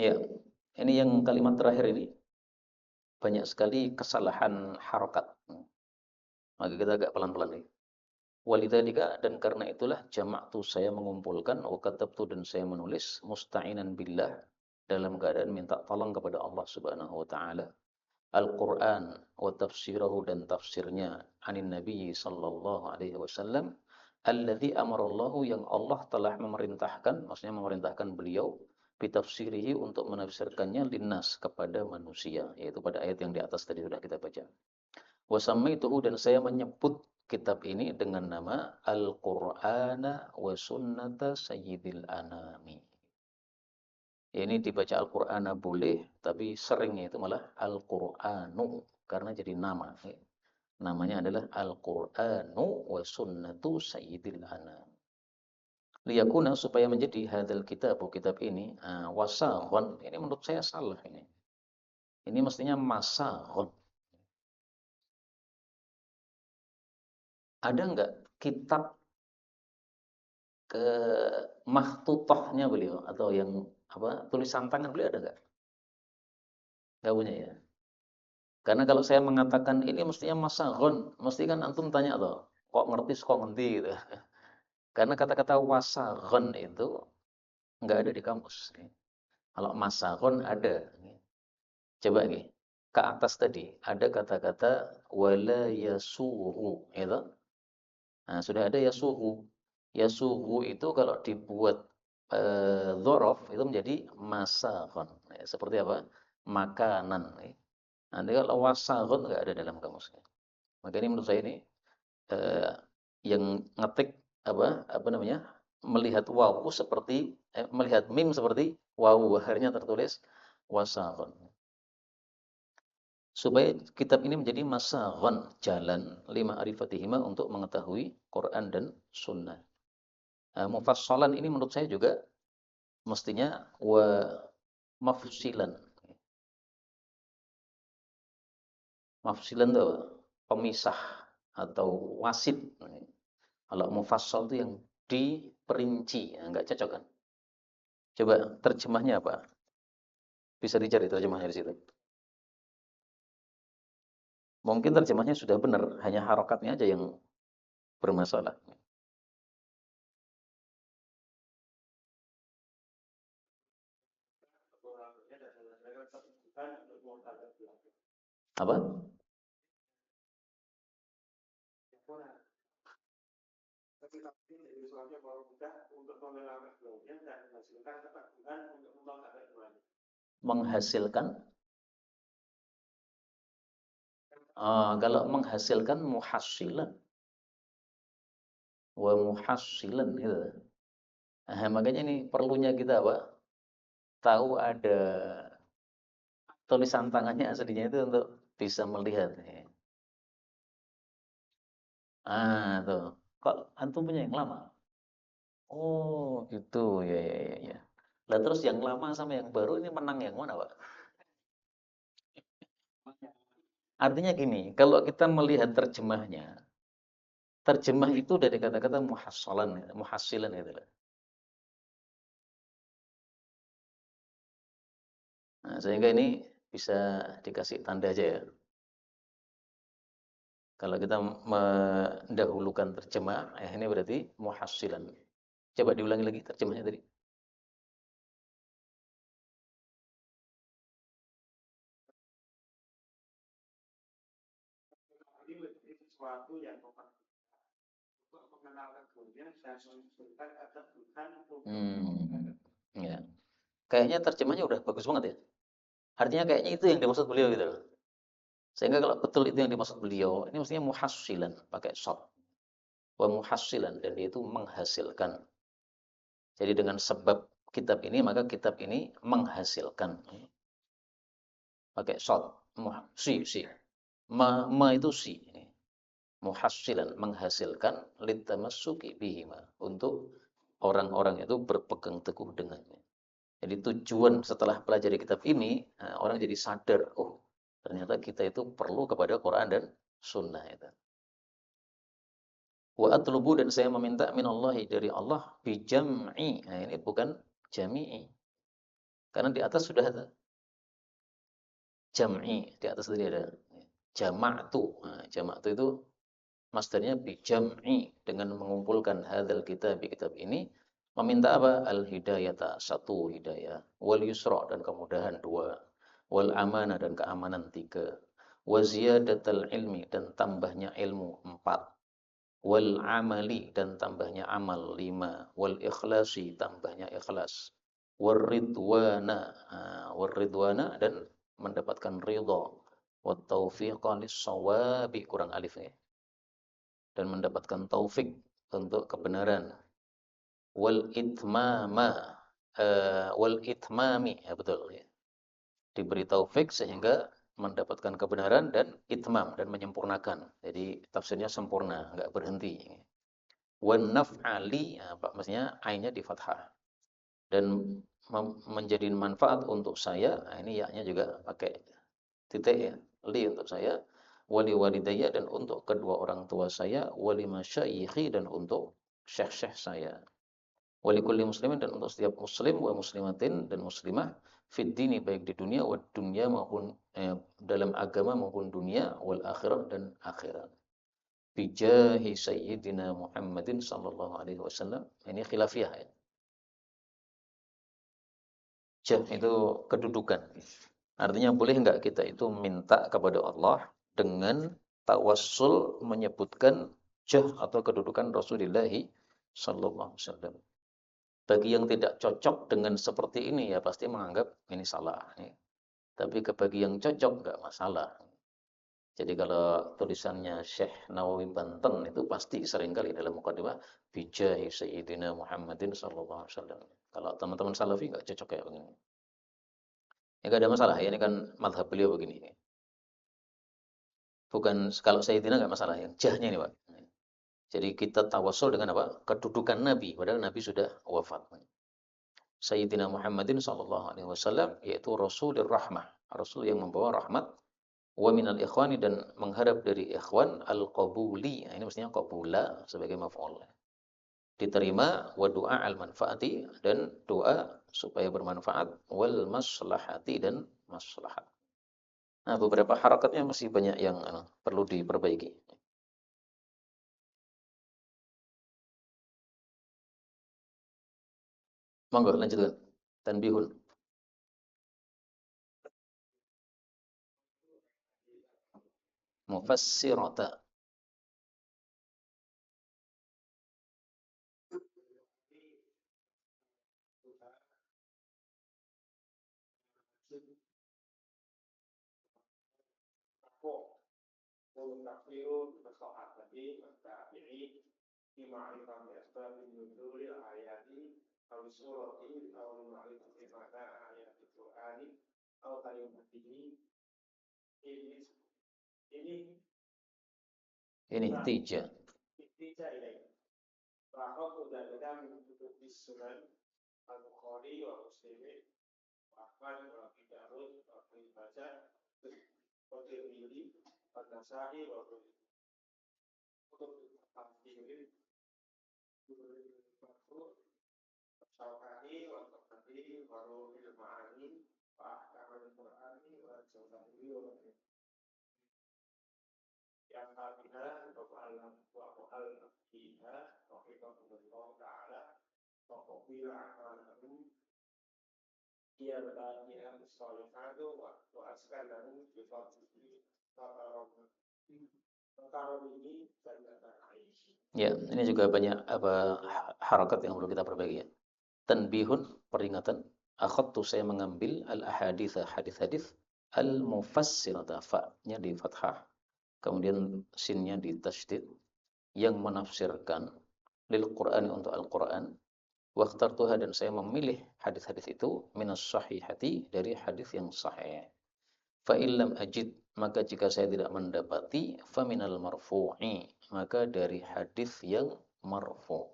Ya, ini yang kalimat terakhir ini banyak sekali kesalahan harokat. Maka kita agak pelan-pelan nih. Walidzalika, dan karena itulah jama'tu, saya mengumpulkan, wa katabtu, dan saya menulis, musta'inan billah, dalam keadaan minta tolong kepada Allah Subhanahu wa taala, Al-Qur'an wa tafsirahu, dan tafsirnya, anin Nabi sallallahu alaihi wasallam, alladzi amarallahu, yang Allah telah memerintahkan, maksudnya memerintahkan beliau, bitafsirihi, untuk menafsirkannya, linnas, kepada manusia, yaitu pada ayat yang di atas tadi sudah kita baca. Wasamaituhu, dan saya menyebut kitab ini dengan nama Al-Qur'ana wa Sunnata Sayyidil Anami. Ini dibaca Al-Qur'ana boleh, tapi seringnya itu malah Al-Qur'anu, karena jadi nama. Namanya adalah Al-Qur'anu wa Sunnatu Sayyidil Anami. Liyakuna, supaya menjadi hadal kitab ini, wasahon, ini menurut saya salah ini. Ini mestinya masahon. Ada enggak kitab ke makhtutahnya beliau, atau yang apa, tulisan tangan beliau, ada enggak? Enggak punya ya. Karena kalau saya mengatakan ini mestinya masahon, mesti kan antum tanya loh, kok ngerti kok ngerti gitu. Karena kata-kata wasahon itu enggak ada di kamus. Kalau masahon ada. Coba nih, ke atas tadi ada kata-kata wala yasuhu, itu. Nah, sudah ada yasuhu. Yasuhu itu kalau dibuat dzaraf itu menjadi masahon. Ya, seperti apa? Makanan. Ya. Nanti kalau wasahon nggak ada dalam kamusnya. Maka ini menurut saya ini eh, yang ngetik apa namanya? Melihat wawu seperti melihat mim seperti wawu, akhirnya tertulis wasahon. Supaya kitab ini menjadi masahon, jalan lima arifatihima, untuk mengetahui Quran dan Sunnah. Mufassalan ini menurut saya juga mestinya wa mafsilan. Mafsilan itu pemisah atau wasit. Kalau mufassal itu yang diperinci, enggak cocok kan? Coba terjemahnya apa? Bisa dicari terjemahnya di situ. Mungkin terjemahnya sudah benar, hanya harokatnya aja yang bermasalah. Apa? Menghasilkan. Kalau menghasilkan muhassilan wa muhassilan itu. Nah, makanya ini perlunya kita apa? Tahu ada tulisan tangannya aslinya itu untuk bisa melihat. Tuh. Kok antum punya yang lama? Oh, gitu. Ya, ya, ya, ya. Lah terus yang lama sama yang baru ini menang yang mana, Pak? Artinya gini, kalau kita melihat terjemahnya, terjemah itu dari kata-kata muhassalan, muhassilan itu. Nah, sehingga ini bisa dikasih tanda aja ya. Kalau kita mendahulukan terjemah, ini berarti muhassilan. Coba diulangi lagi terjemahnya tadi. Sesuatu yang mengenalkan dunia dan menunjukkan atas Tuhan. Ya. Kayaknya terjemahnya udah bagus banget ya. Artinya kayaknya itu yang dimaksud beliau gitu loh. Sehingga kalau betul itu yang dimaksud beliau, ini mestinya muhassilan pakai shot. Wa muhassilan, dan dia itu menghasilkan. Jadi dengan sebab kitab ini maka kitab ini menghasilkan. Pakai shot. Si. Ma itu si. Muhassilan, menghasilkan litamassuki bihima, untuk orang-orang itu berpegang teguh dengannya. Jadi tujuan setelah pelajari kitab ini, orang jadi sadar, oh ternyata kita itu perlu kepada Quran dan Sunnah itu. Wa atlubu, dan saya meminta minallahi, dari Allah, bijam'i. Nah, ini bukan jami'i. Karena di atas sudah ada jam'i, di atas tadi ada jama'tu. Nah, jama'tu itu masdarnya bijam'i, dengan mengumpulkan hadzal kitab ini, meminta apa? Al hidayata, satu hidayah, wal yusra, dan kemudahan dua, wal amanah, dan keamanan tiga, wa ziyadatal ilmi, dan tambahnya ilmu empat, wal amali, dan tambahnya amal lima, wal ikhlasi, tambahnya ikhlas, war ridwana, dan mendapatkan ridha, wa taufiqa lis-shawabi, kurang alif ya, dan mendapatkan taufik untuk kebenaran, wal itmama, wal itmami, ya betul ya, diberi taufik sehingga mendapatkan kebenaran, dan itmam, dan menyempurnakan. Jadi tafsirnya sempurna, enggak berhenti. Wan naf'ali, apa maksudnya, ainnya di fathah, dan menjadi manfaat untuk saya. Nah, ini ya-nya juga pakai titik ya, li untuk saya, wali walidayya, dan untuk kedua orang tua saya, wali masyayikhi, dan untuk syekh-syekh saya, wali kulli muslimin, dan untuk setiap muslim, wa muslimatin, dan muslimah, fid dini, baik di dunia, wa dunya, maupun dalam agama maupun dunia, wal akhirah, dan akhirat, bijahi sayyidina Muhammadin sallallahu alaihi wasallam. Ini khilafiyah ya. Jah itu kedudukan. Artinya boleh enggak kita itu minta kepada Allah dengan tawassul menyebutkan jah atau kedudukan Rasulullah sallallahu alaihi wasallam. Bagi yang tidak cocok dengan seperti ini, ya pasti menganggap ini salah. Tapi bagi yang cocok enggak masalah. Jadi kalau tulisannya Syekh Nawawi Banten itu pasti seringkali dalam mukadimah bijahi sayyidina Muhammadin sallallahu alaihi wasallam. Kalau teman-teman Salafi enggak cocok kayak begini. Ya enggak ada masalah ya, ini kan madhab beliau begini. Bukan, kalau sayyidina enggak masalah, yang jahnya ini Pak. Jadi kita tawasul dengan apa? Kedudukan Nabi, padahal Nabi sudah wafat. Sayyidina Muhammadin sallallahu alaihi wasallam, yaitu Rasulur Rahmah, Rasul yang membawa rahmat, wa minal ikhwani, dan mengharap dari ikhwan, al-qabuli. Nah, ini mestinya qabula sebagai maf'ul. Diterima, wa du'a al-manfaati, dan doa supaya bermanfaat, wal maslahati, dan maslahat. Nah, beberapa harakatnya masih banyak yang perlu diperbaiki. Monggo lanjutkan. Tanbihun. Mufassirata. والتقدير بالصحابة والتابعين في معرفة أسباب نزول الآيات أو السورة أو معرفة معنى آيات القرآن أو كلماته. ini Ini tiga. tiga ini bahwa sudah ada menutup sunan Al-Bukhari wa Muslim, Ahmad wa Abi Dawud wa Ibnu Majah, wa Tirmidzi, wa Nasa'i wa kutub al-Hadis, Syauqani wa Tabari wa Ruhul Ma'ani wa Ahkamul yang tadinya kepalan wa'al fiha rahimahullah ta'ala waqobila amalahu ia bertanya solihadu wa askanahu bifadlihi ini ya, ini juga banyak harakat yang perlu kita perbaiki ya. Tanbihun, peringatan. Akhadtu, saya mengambil al-ahaditha, hadis-hadis, al-mufassirata, fa-nya di fathah, kemudian sinnya di tasydid, yang menafsirkan lil Qur'ani, untuk Al-Qur'an. Waqtartuha, dan saya memilih hadis-hadis itu minas sahihati, dari hadis yang sahih. Fa illam ajid, maka jika saya tidak mendapati, fa minal marfu'i, maka dari hadis yang marfu'.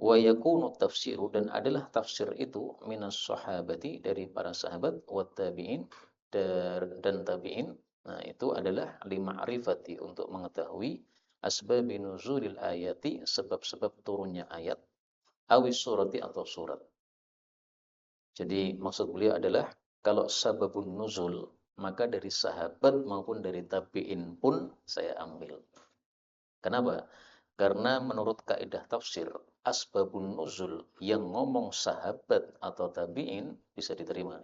Wa yakunu tafsiru, dan adalah tafsir itu minas sahabati, dari para sahabat, wa tabi'in, dan tabi'in. Nah, itu adalah lima'rifati, untuk mengetahui asbabi nuzulil ayati, sebab-sebab turunnya ayat, awis surati, atau surat. Jadi maksud beliau adalah kalau sababun nuzul, maka dari sahabat maupun dari tabi'in pun saya ambil. Kenapa? Karena menurut kaidah tafsir, asbabun nuzul yang ngomong sahabat atau tabi'in bisa diterima.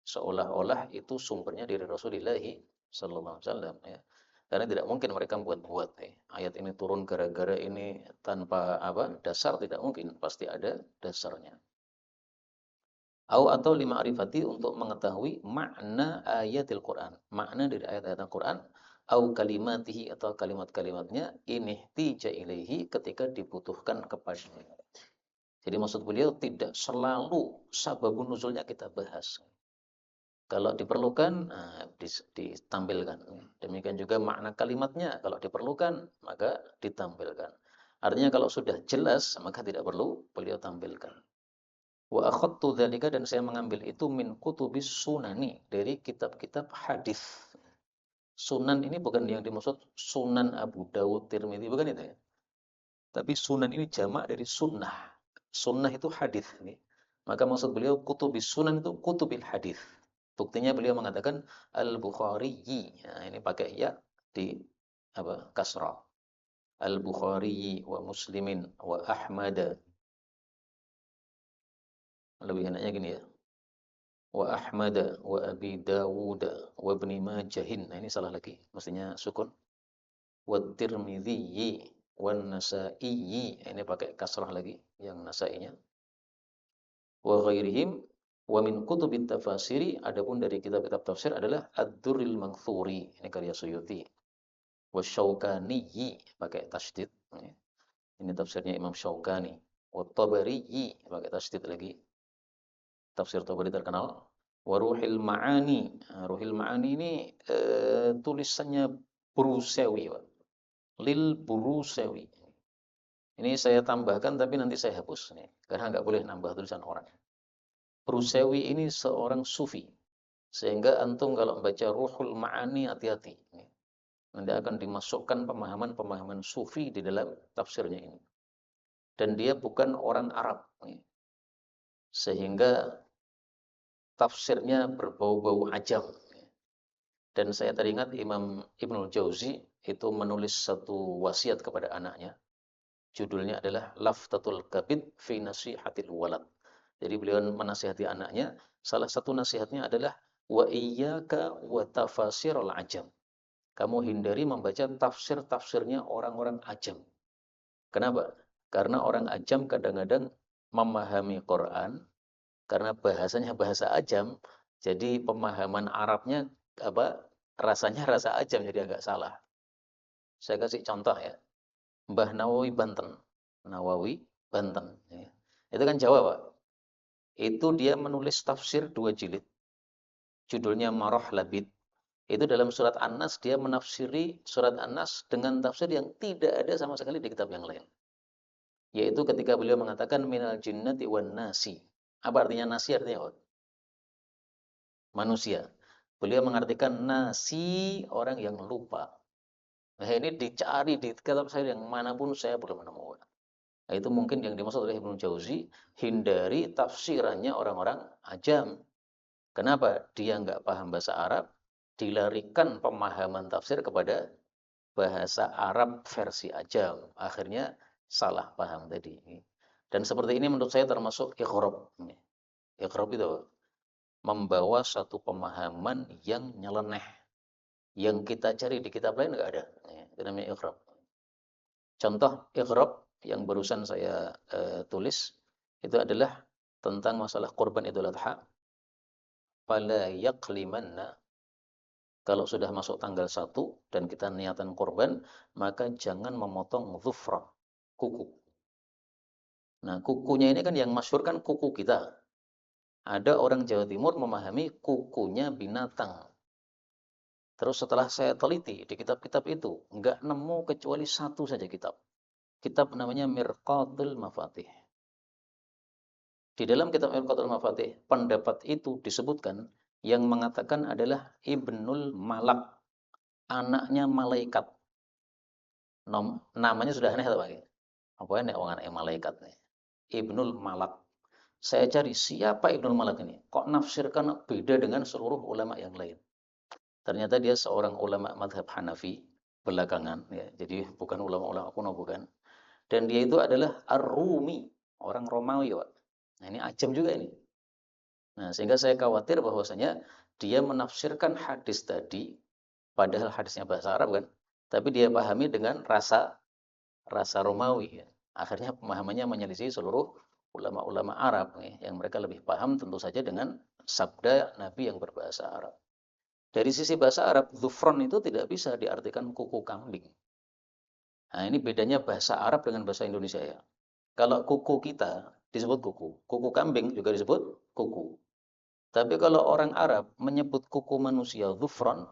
Seolah-olah itu sumbernya dari Rasulullah sallallahu alaihi wasallam ya. Karena tidak mungkin mereka buat-buat ayat ini turun gara-gara ini tanpa dasar, tidak mungkin, pasti ada dasarnya. Atau lima'rifati, untuk mengetahui makna ayatil Quran, makna dari ayat-ayat Al-Quran, au kalimatihi, atau kalimat-kalimatnya, inihtija ilaihi, ketika dibutuhkan kepadanya. Jadi maksud beliau tidak selalu sababun nuzulnya kita bahas. Kalau diperlukan, ditampilkan. Demikian juga makna kalimatnya, kalau diperlukan, maka ditampilkan. Artinya kalau sudah jelas, maka tidak perlu beliau tampilkan. Wa akhadtu dzalika, dan saya mengambil itu min kutubis sunani, dari kitab-kitab hadis. Sunan ini bukan yang dimaksud Sunan Abu Dawud, Tirmidzi, bukan itu ya. Tapi sunan ini jamak dari sunnah. Sunnah itu hadis ini. Maka maksud beliau kutubis sunan itu kutubil hadis. Buktinya beliau mengatakan Al-Bukhari. Nah, ini pakai ya di kasrah. Al-Bukhari wa Muslimin wa Ahmad. Lebih enaknya gini ya. Wa Ahmad wa Abi Dawud wa Ibni Majahin. Nah, ini salah lagi. Mestinya sukun. Wa Tirmidzi wa Nasa'i. Ini pakai kasrah lagi yang Nasa'inya. Wa ghairihim wa min kutubit tafasiri. Adapun dari kitab-kitab tafsir adalah Ad-Durril Manthuri. Ini karya Suyuti. Wa Syaukani, pakai tasydid. Ini tafsirnya Imam Syaukani. Wa Tabari, pakai tasydid lagi. Tafsir Tabari terkenal. Wa Ruhil Ma'ani. Ruhil Ma'ani ini tulisannya Burusewi, Pak. Lil Burusewi. Ini saya tambahkan tapi nanti saya hapus nih, karena nggak boleh nambah tulisan orang. Burusewi ini seorang sufi. Sehingga antum kalau membaca Ruhul Ma'ani, hati-hati. Nanti akan dimasukkan pemahaman-pemahaman sufi di dalam tafsirnya ini. Dan dia bukan orang Arab. Sehingga tafsirnya berbau-bau ajam. Dan saya teringat Imam Ibnul Jauzi itu menulis satu wasiat kepada anaknya. Judulnya adalah Laftatul Kabid fi Nasihatil Walad. Jadi beliau menasihati anaknya, salah satu nasihatnya adalah wa iyyaka wa tafasirul ajam. Kamu hindari membaca tafsir-tafsirnya orang-orang ajam. Kenapa? Karena orang ajam kadang-kadang memahami Quran, karena bahasanya bahasa ajam, jadi pemahaman Arabnya rasanya rasa ajam, jadi agak salah. Saya kasih contoh ya. Mbah Nawawi Banten. Nawawi Banten. Ya. Itu kan Jawa, Pak. Itu dia menulis tafsir 2 jilid. Judulnya Marah Labid. Itu dalam surat An-Nas, dia menafsiri surat An-Nas dengan tafsir yang tidak ada sama sekali di kitab yang lain. Yaitu ketika beliau mengatakan minal jinnati wan nasi. Apa artinya nasi? Artinya apa? Manusia. Beliau mengartikan nasi, orang yang lupa. Nah, ini dicari di kitab saya yang manapun saya belum menemukan. Nah, itu mungkin yang dimaksud oleh Ibnu Jauzi, hindari tafsirannya orang-orang ajam. Kenapa? Dia nggak paham bahasa Arab, dilarikan pemahaman tafsir kepada bahasa Arab versi ajam. Akhirnya salah paham tadi. Dan seperti ini menurut saya termasuk iqrab. Iqrab itu membawa satu pemahaman yang nyeleneh, yang kita cari di kitab lain nggak ada. Itu namanya iqrab. Contoh iqrab yang barusan saya tulis itu adalah tentang masalah kurban Idul Adha. Fala yaqlimanna, kalau sudah masuk tanggal 1 dan kita niatan kurban, maka jangan memotong dhufra, kuku. Nah, kukunya ini kan yang masyhur kan kuku kita. Ada orang Jawa Timur memahami kukunya binatang. Terus setelah saya teliti di kitab-kitab itu, nggak nemu kecuali satu saja kitab. Kitab namanya Mirqatul Mafatih. Di dalam kitab Mirqatul Mafatih, pendapat itu disebutkan yang mengatakan adalah Ibnul Malak, anaknya malaikat. Namanya sudah aneh atau Pak? Apa ini orang anaknya malaikat nih? Ibnul Malak. Saya cari siapa Ibnul Malak ini. Kok nafsirkan beda dengan seluruh ulama yang lain. Ternyata dia seorang ulama madhab Hanafi belakangan, ya. Jadi bukan ulama-ulama kuno, bukan. Dan dia itu adalah Ar-Rumi, orang Romawi, Pak. Nah, ini ajam juga ini. Nah, sehingga saya khawatir bahwasanya dia menafsirkan hadis tadi, padahal hadisnya bahasa Arab kan, tapi dia pahami dengan rasa Romawi, ya. Akhirnya pemahamannya menyelisih seluruh ulama-ulama Arab, ya, yang mereka lebih paham tentu saja dengan sabda Nabi yang berbahasa Arab. Dari sisi bahasa Arab, dhufran itu tidak bisa diartikan kuku kambing. Nah, ini bedanya bahasa Arab dengan bahasa Indonesia, ya. Kalau kuku kita disebut kuku, kuku kambing juga disebut kuku. Tapi kalau orang Arab menyebut kuku manusia dhufran,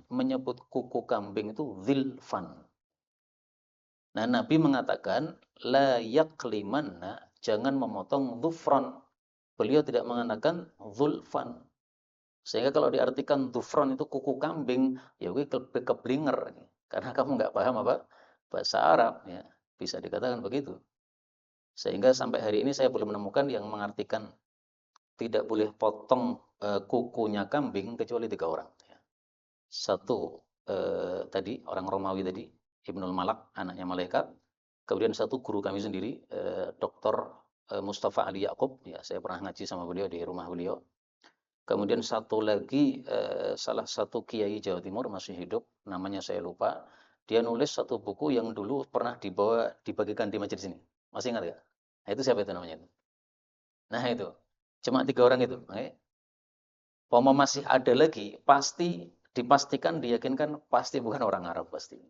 menyebut kuku kambing itu dhilfan. Nah, Nabi mengatakan la yaklimanna, jangan memotong dhufran. Beliau tidak mengatakan dhulfan. Sehingga kalau diartikan dhufran itu kuku kambing, ya gue keblinger. Karena kamu nggak paham apa bahasa Arab, ya. Bisa dikatakan begitu. Sehingga sampai hari ini saya belum menemukan yang mengartikan tidak boleh potong kukunya kambing kecuali 3 orang. Satu tadi orang Romawi tadi, Ibnul Malak, anaknya malaikat. Kemudian satu guru kami sendiri, Dr. Mustafa Ali Yaakob, ya, saya pernah ngaji sama beliau di rumah beliau. Kemudian satu lagi salah satu kiai Jawa Timur masih hidup, namanya saya lupa. Dia nulis satu buku yang dulu pernah dibagikan di majelis ini. Masih ingat ya? Nah, itu siapa itu namanya? Nah, itu. Cuma 3 orang itu. Pomo masih ada lagi, pasti dipastikan, diyakinkan pasti bukan orang Arab pasti.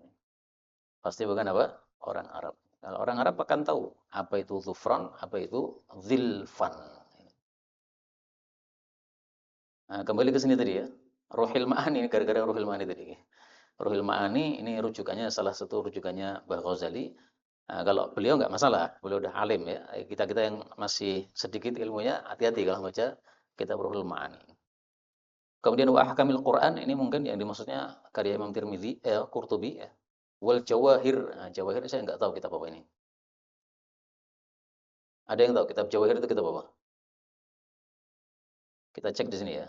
Pasti bukan apa? Orang Arab. Kalau orang Arab akan tahu apa itu zufran, apa itu zilfan. Nah, kembali ke sini tadi, ya. Ruhil Ma'ani, gara-gara Ruhil Ma'ani tadi. Ruhil Ma'ani ini rujukannya, salah satu rujukannya Mbah Ghazali. Nah, kalau beliau nggak masalah, beliau udah alim, ya. Kita-kita yang masih sedikit ilmunya, hati-hati kalau baca kitab Ruhil Ma'ani. Kemudian wa ahkamil Quran, ini mungkin yang dimaksudnya karya Imam Tirmidzi, Qurtubi, ya. Wal Jawahir. Nah, Jawahir saya nggak tahu kitab apa ini. Ada yang tahu kitab Jawahir itu kitab apa? Kita cek di sini, ya.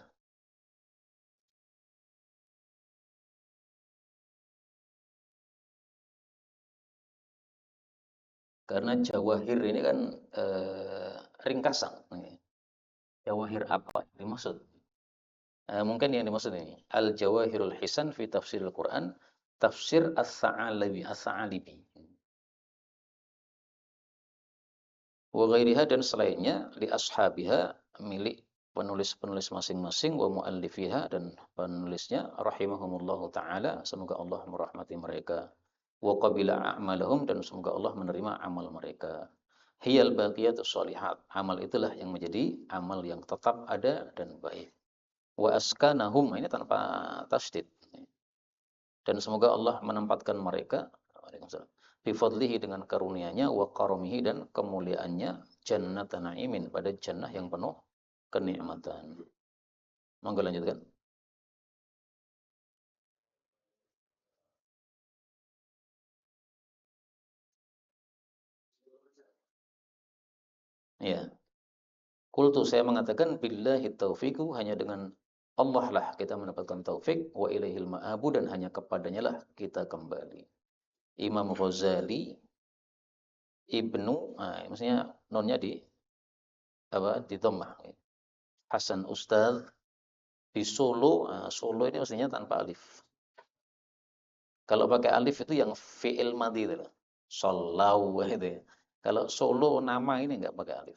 Karena Jawahir ini kan ringkasan. Jawahir apa yang dimaksud? Mungkin yang dimaksud ini Al-Jawahirul Hisan fi Tafsiril Quran, Tafsir As-Sa'alibi. Wa ghairiha, dan selainnya, li ashabiha, milik penulis-penulis masing-masing, wa muallifiha, dan penulisnya, rahimahumullahu taala, semoga Allah merahmati mereka, wa qabila a'malahum, dan semoga Allah menerima amal mereka. Hiyal baqiyatus shalihat, amal itulah yang menjadi amal yang tetap ada dan baik. Wa askanahum, ini tanpa tasdid, dan semoga Allah menempatkan mereka, bifadlihi, dengan karunia-Nya, wa karamihi, dan kemuliaannya, jannatan na'imin, pada jannah yang penuh kenikmatan. Monggo lanjutkan. Ya. Qultu, saya mengatakan billahi taufiqu, hanya dengan Allah lah kita mendapatkan taufik, wa ilaihil ma'abu, dan hanya kepadanya lah kita kembali. Imam Ghazali Ibnu, nah, maksudnya nonnya di apa, di dhammah. Hasan Ustaz di Solo, Solo ini mestinya tanpa alif. Kalau pakai alif itu yang fi'il madhi itu loh. Sallau itu ya. Kalau Solo nama ini enggak pakai alif.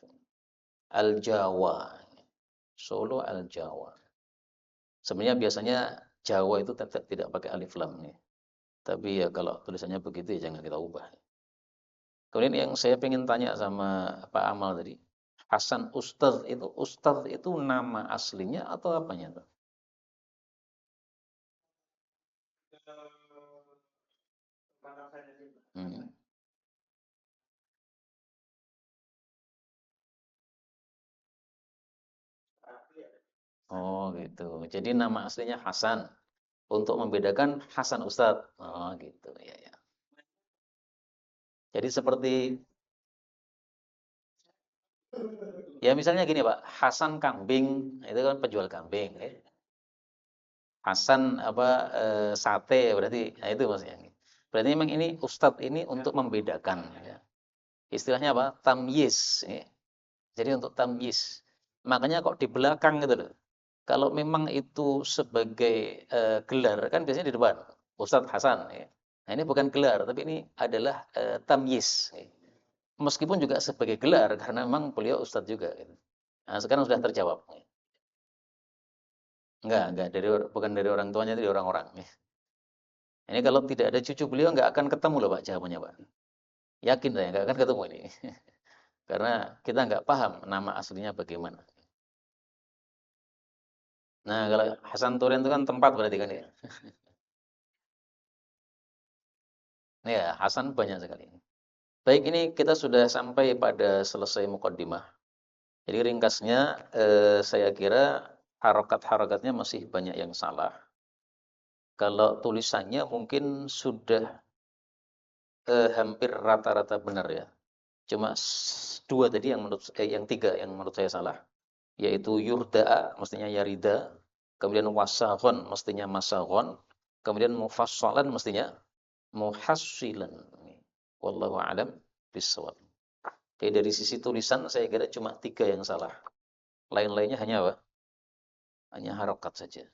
Al-Jawa. Solo Al-Jawa. Sebenarnya biasanya Jawa itu tetap tidak pakai alif lam nih. Tapi ya kalau tulisannya begitu ya jangan kita ubah. Kemudian yang saya ingin tanya sama Pak Amal tadi, Hasan Ustadz itu nama aslinya atau apanya tuh? Mana saja juga. Hmm. Asli ya. Oh gitu. Jadi nama aslinya Hasan untuk membedakan Hasan Ustadz. Oh gitu. Ya, ya. Jadi seperti ya misalnya gini Pak, Hasan Kambing itu kan penjual kambing. Hasan apa sate berarti, nah itu maksudnya. Berarti memang ini Ustadz ini untuk membedakan. Ya. Istilahnya apa? Tamyiz. Ya. Jadi untuk tamyiz. Makanya kok di belakang gitu loh. Kalau memang itu sebagai gelar kan biasanya di depan Ustadz Hasan. Ya. Nah ini bukan gelar, tapi ini adalah tamyiz. Ya. Meskipun juga sebagai gelar karena memang beliau Ustadz juga. Gitu. Nah, sekarang sudah terjawab. Ya. Enggak bukan dari orang tuanya, dari orang-orang. Ya. Ini kalau tidak ada cucu beliau nggak akan ketemu loh Pak jawabannya Pak. Yakin saya nggak akan ketemu ini. Karena kita nggak paham nama aslinya bagaimana. Nah, kalau Hasan Turin itu kan tempat berarti kan ya. Ya, Hasan banyak sekali. Baik, ini kita sudah sampai pada selesai mukaddimah. Jadi ringkasnya, saya kira harokat-harokatnya masih banyak yang salah. Kalau tulisannya mungkin sudah hampir rata-rata benar ya. Cuma dua tadi yang yang tiga yang menurut saya salah. Yaitu yurda'a mestinya yarida, kemudian wasaghon mestinya masaghon, kemudian mufassalan mestinya muhassilan. Wallahu a'lam bishawab. Oke, dari sisi tulisan saya kira cuma tiga yang salah. Lain-lainnya hanya apa? Hanya harokat saja.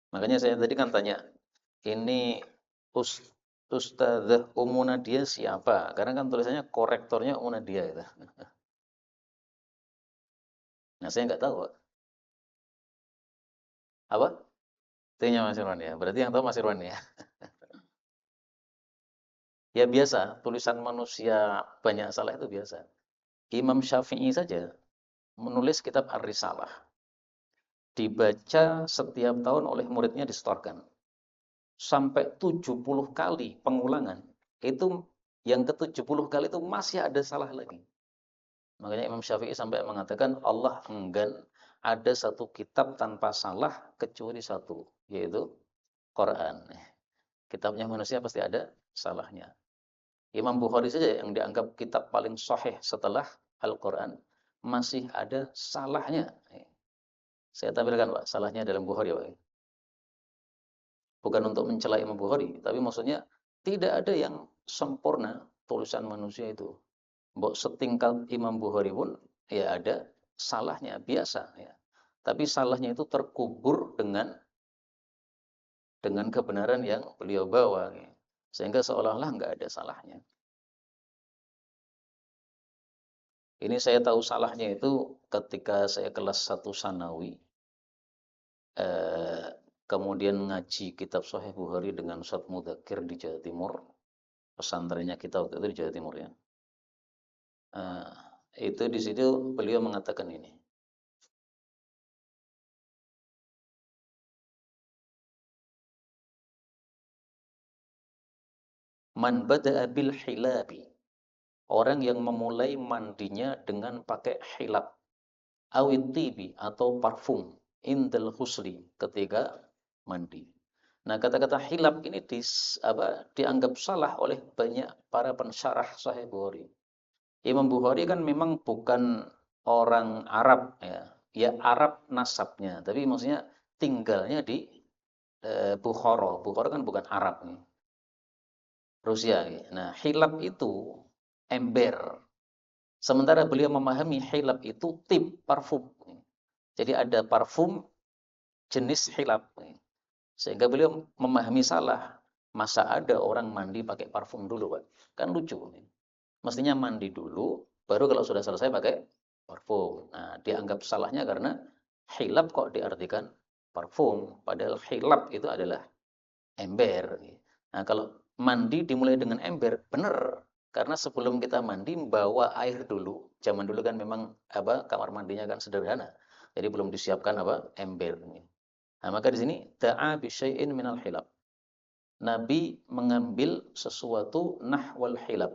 Makanya saya tadi kan tanya, ini Us Ustadzah Ummu Nadia siapa? Karena kan tulisannya korektornya Ummu Nadia gitu. Nah, saya nggak tahu, Pak. Apa? T-nya Mas Irwan ya. Berarti yang tahu Mas Irwan ya. Ya biasa, tulisan manusia banyak salah itu biasa. Imam Syafi'i saja menulis kitab Ar-Risalah. Dibaca setiap tahun oleh muridnya disetorkan. Sampai 70 kali pengulangan. Itu yang ke-70 kali itu masih ada salah lagi. Makanya Imam Syafi'i sampai mengatakan Allah enggan ada satu kitab tanpa salah kecuali satu, yaitu Quran. Kitabnya manusia pasti ada salahnya. Imam Bukhari saja yang dianggap kitab paling sahih setelah Al-Quran masih ada salahnya. Saya tampilkan Pak, salahnya dalam Bukhari Pak. Bukan untuk mencela Imam Bukhari, tapi maksudnya tidak ada yang sempurna tulisan manusia itu. Mbok setingkat Imam Bukhari pun ya ada salahnya biasa ya. Tapi salahnya itu terkubur dengan kebenaran yang beliau bawa ya. Sehingga seolah-olah nggak ada salahnya. Ini saya tahu salahnya itu ketika saya kelas 1 Sanawi. Eh, kemudian ngaji kitab Sahih Bukhari dengan Ustaz Mudakir di Jawa Timur. Pesantrennya kita waktu itu di Jawa Timur ya. Eh, itu di situ beliau mengatakan ini. Man bada'a bil hilabi. Orang yang memulai mandinya dengan pakai hilab. Awit tibi atau parfum. Indal husli ketika mandi. Nah, kata-kata hilab ini dianggap salah oleh banyak para pensyarah Sahih Bukhari. Imam Bukhari kan memang bukan orang Arab ya. Ya Arab nasabnya, tapi maksudnya tinggalnya di Bukhara. Bukhara kan bukan Arab nih. Rusia. Ya. Nah, hilab itu ember. Sementara beliau memahami hilab itu tip parfum. Jadi ada parfum jenis hilab. Sehingga beliau memahami salah. Masa ada orang mandi pakai parfum dulu, Pak? Kan lucu. Mestinya mandi dulu, baru kalau sudah selesai pakai parfum. Nah, dianggap salahnya karena hilab kok diartikan parfum. Padahal hilab itu adalah ember. Nah, kalau mandi dimulai dengan ember, benar. Karena sebelum kita mandi bawa air dulu. Zaman dulu kan memang kamar mandinya kan sederhana. Jadi belum disiapkan ember. Nah, maka di sini da'a bi syai'in minal hilab. Nabi mengambil sesuatu nahwal hilab,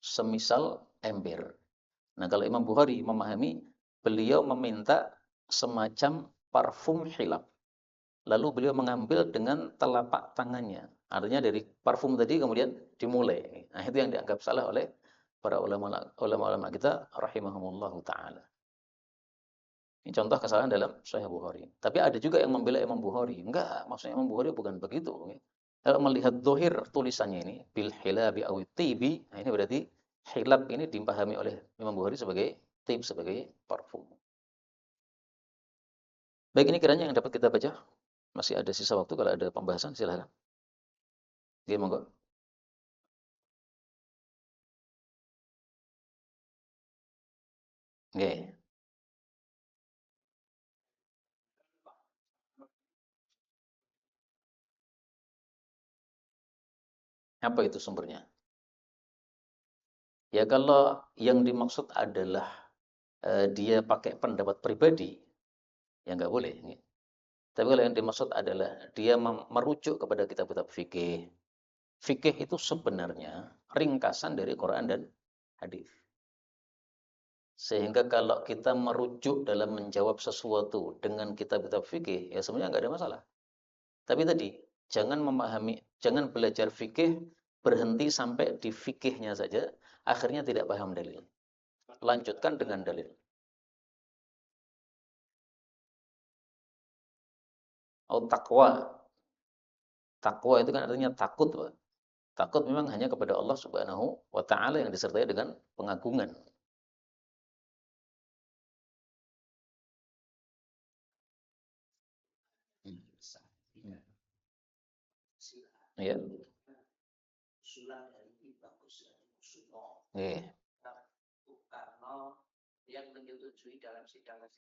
semisal ember. Nah, kalau Imam Bukhari memahami, beliau meminta semacam parfum hilab. Lalu beliau mengambil dengan telapak tangannya. Artinya dari parfum tadi kemudian dimulai. Nah, itu yang dianggap salah oleh para ulama kita rahimahumullahu taala. Ini contoh kesalahan dalam Sahih Bukhari. Tapi ada juga yang membela Imam Bukhari. Enggak, maksudnya Imam Bukhari bukan begitu. Kalau melihat dohir tulisannya ini, bil hilabi awit tibi, nah ini berarti hilab ini dipahami oleh Imam Bukhari sebagai tib, sebagai parfum. Baik, ini kiranya yang dapat kita baca. Masih ada sisa waktu, kalau ada pembahasan silahkan. Oke, monggo. Oke. Apa itu sumbernya? Ya kalau yang dimaksud adalah dia pakai pendapat pribadi, ya nggak boleh. Tapi kalau yang dimaksud adalah dia merujuk kepada kitab-kitab fikih. Fikih itu sebenarnya ringkasan dari Quran dan hadis. Sehingga kalau kita merujuk dalam menjawab sesuatu dengan kitab-kitab fikih, ya sebenarnya nggak ada masalah. Tapi tadi, jangan belajar fikih berhenti sampai di fikihnya saja, akhirnya tidak paham dalil. Lanjutkan dengan dalil. Oh, takwa. Takwa itu kan artinya takut, Pak. Takut memang hanya kepada Allah Subhanahu wa taala yang disertai dengan pengagungan. Ya. Iya.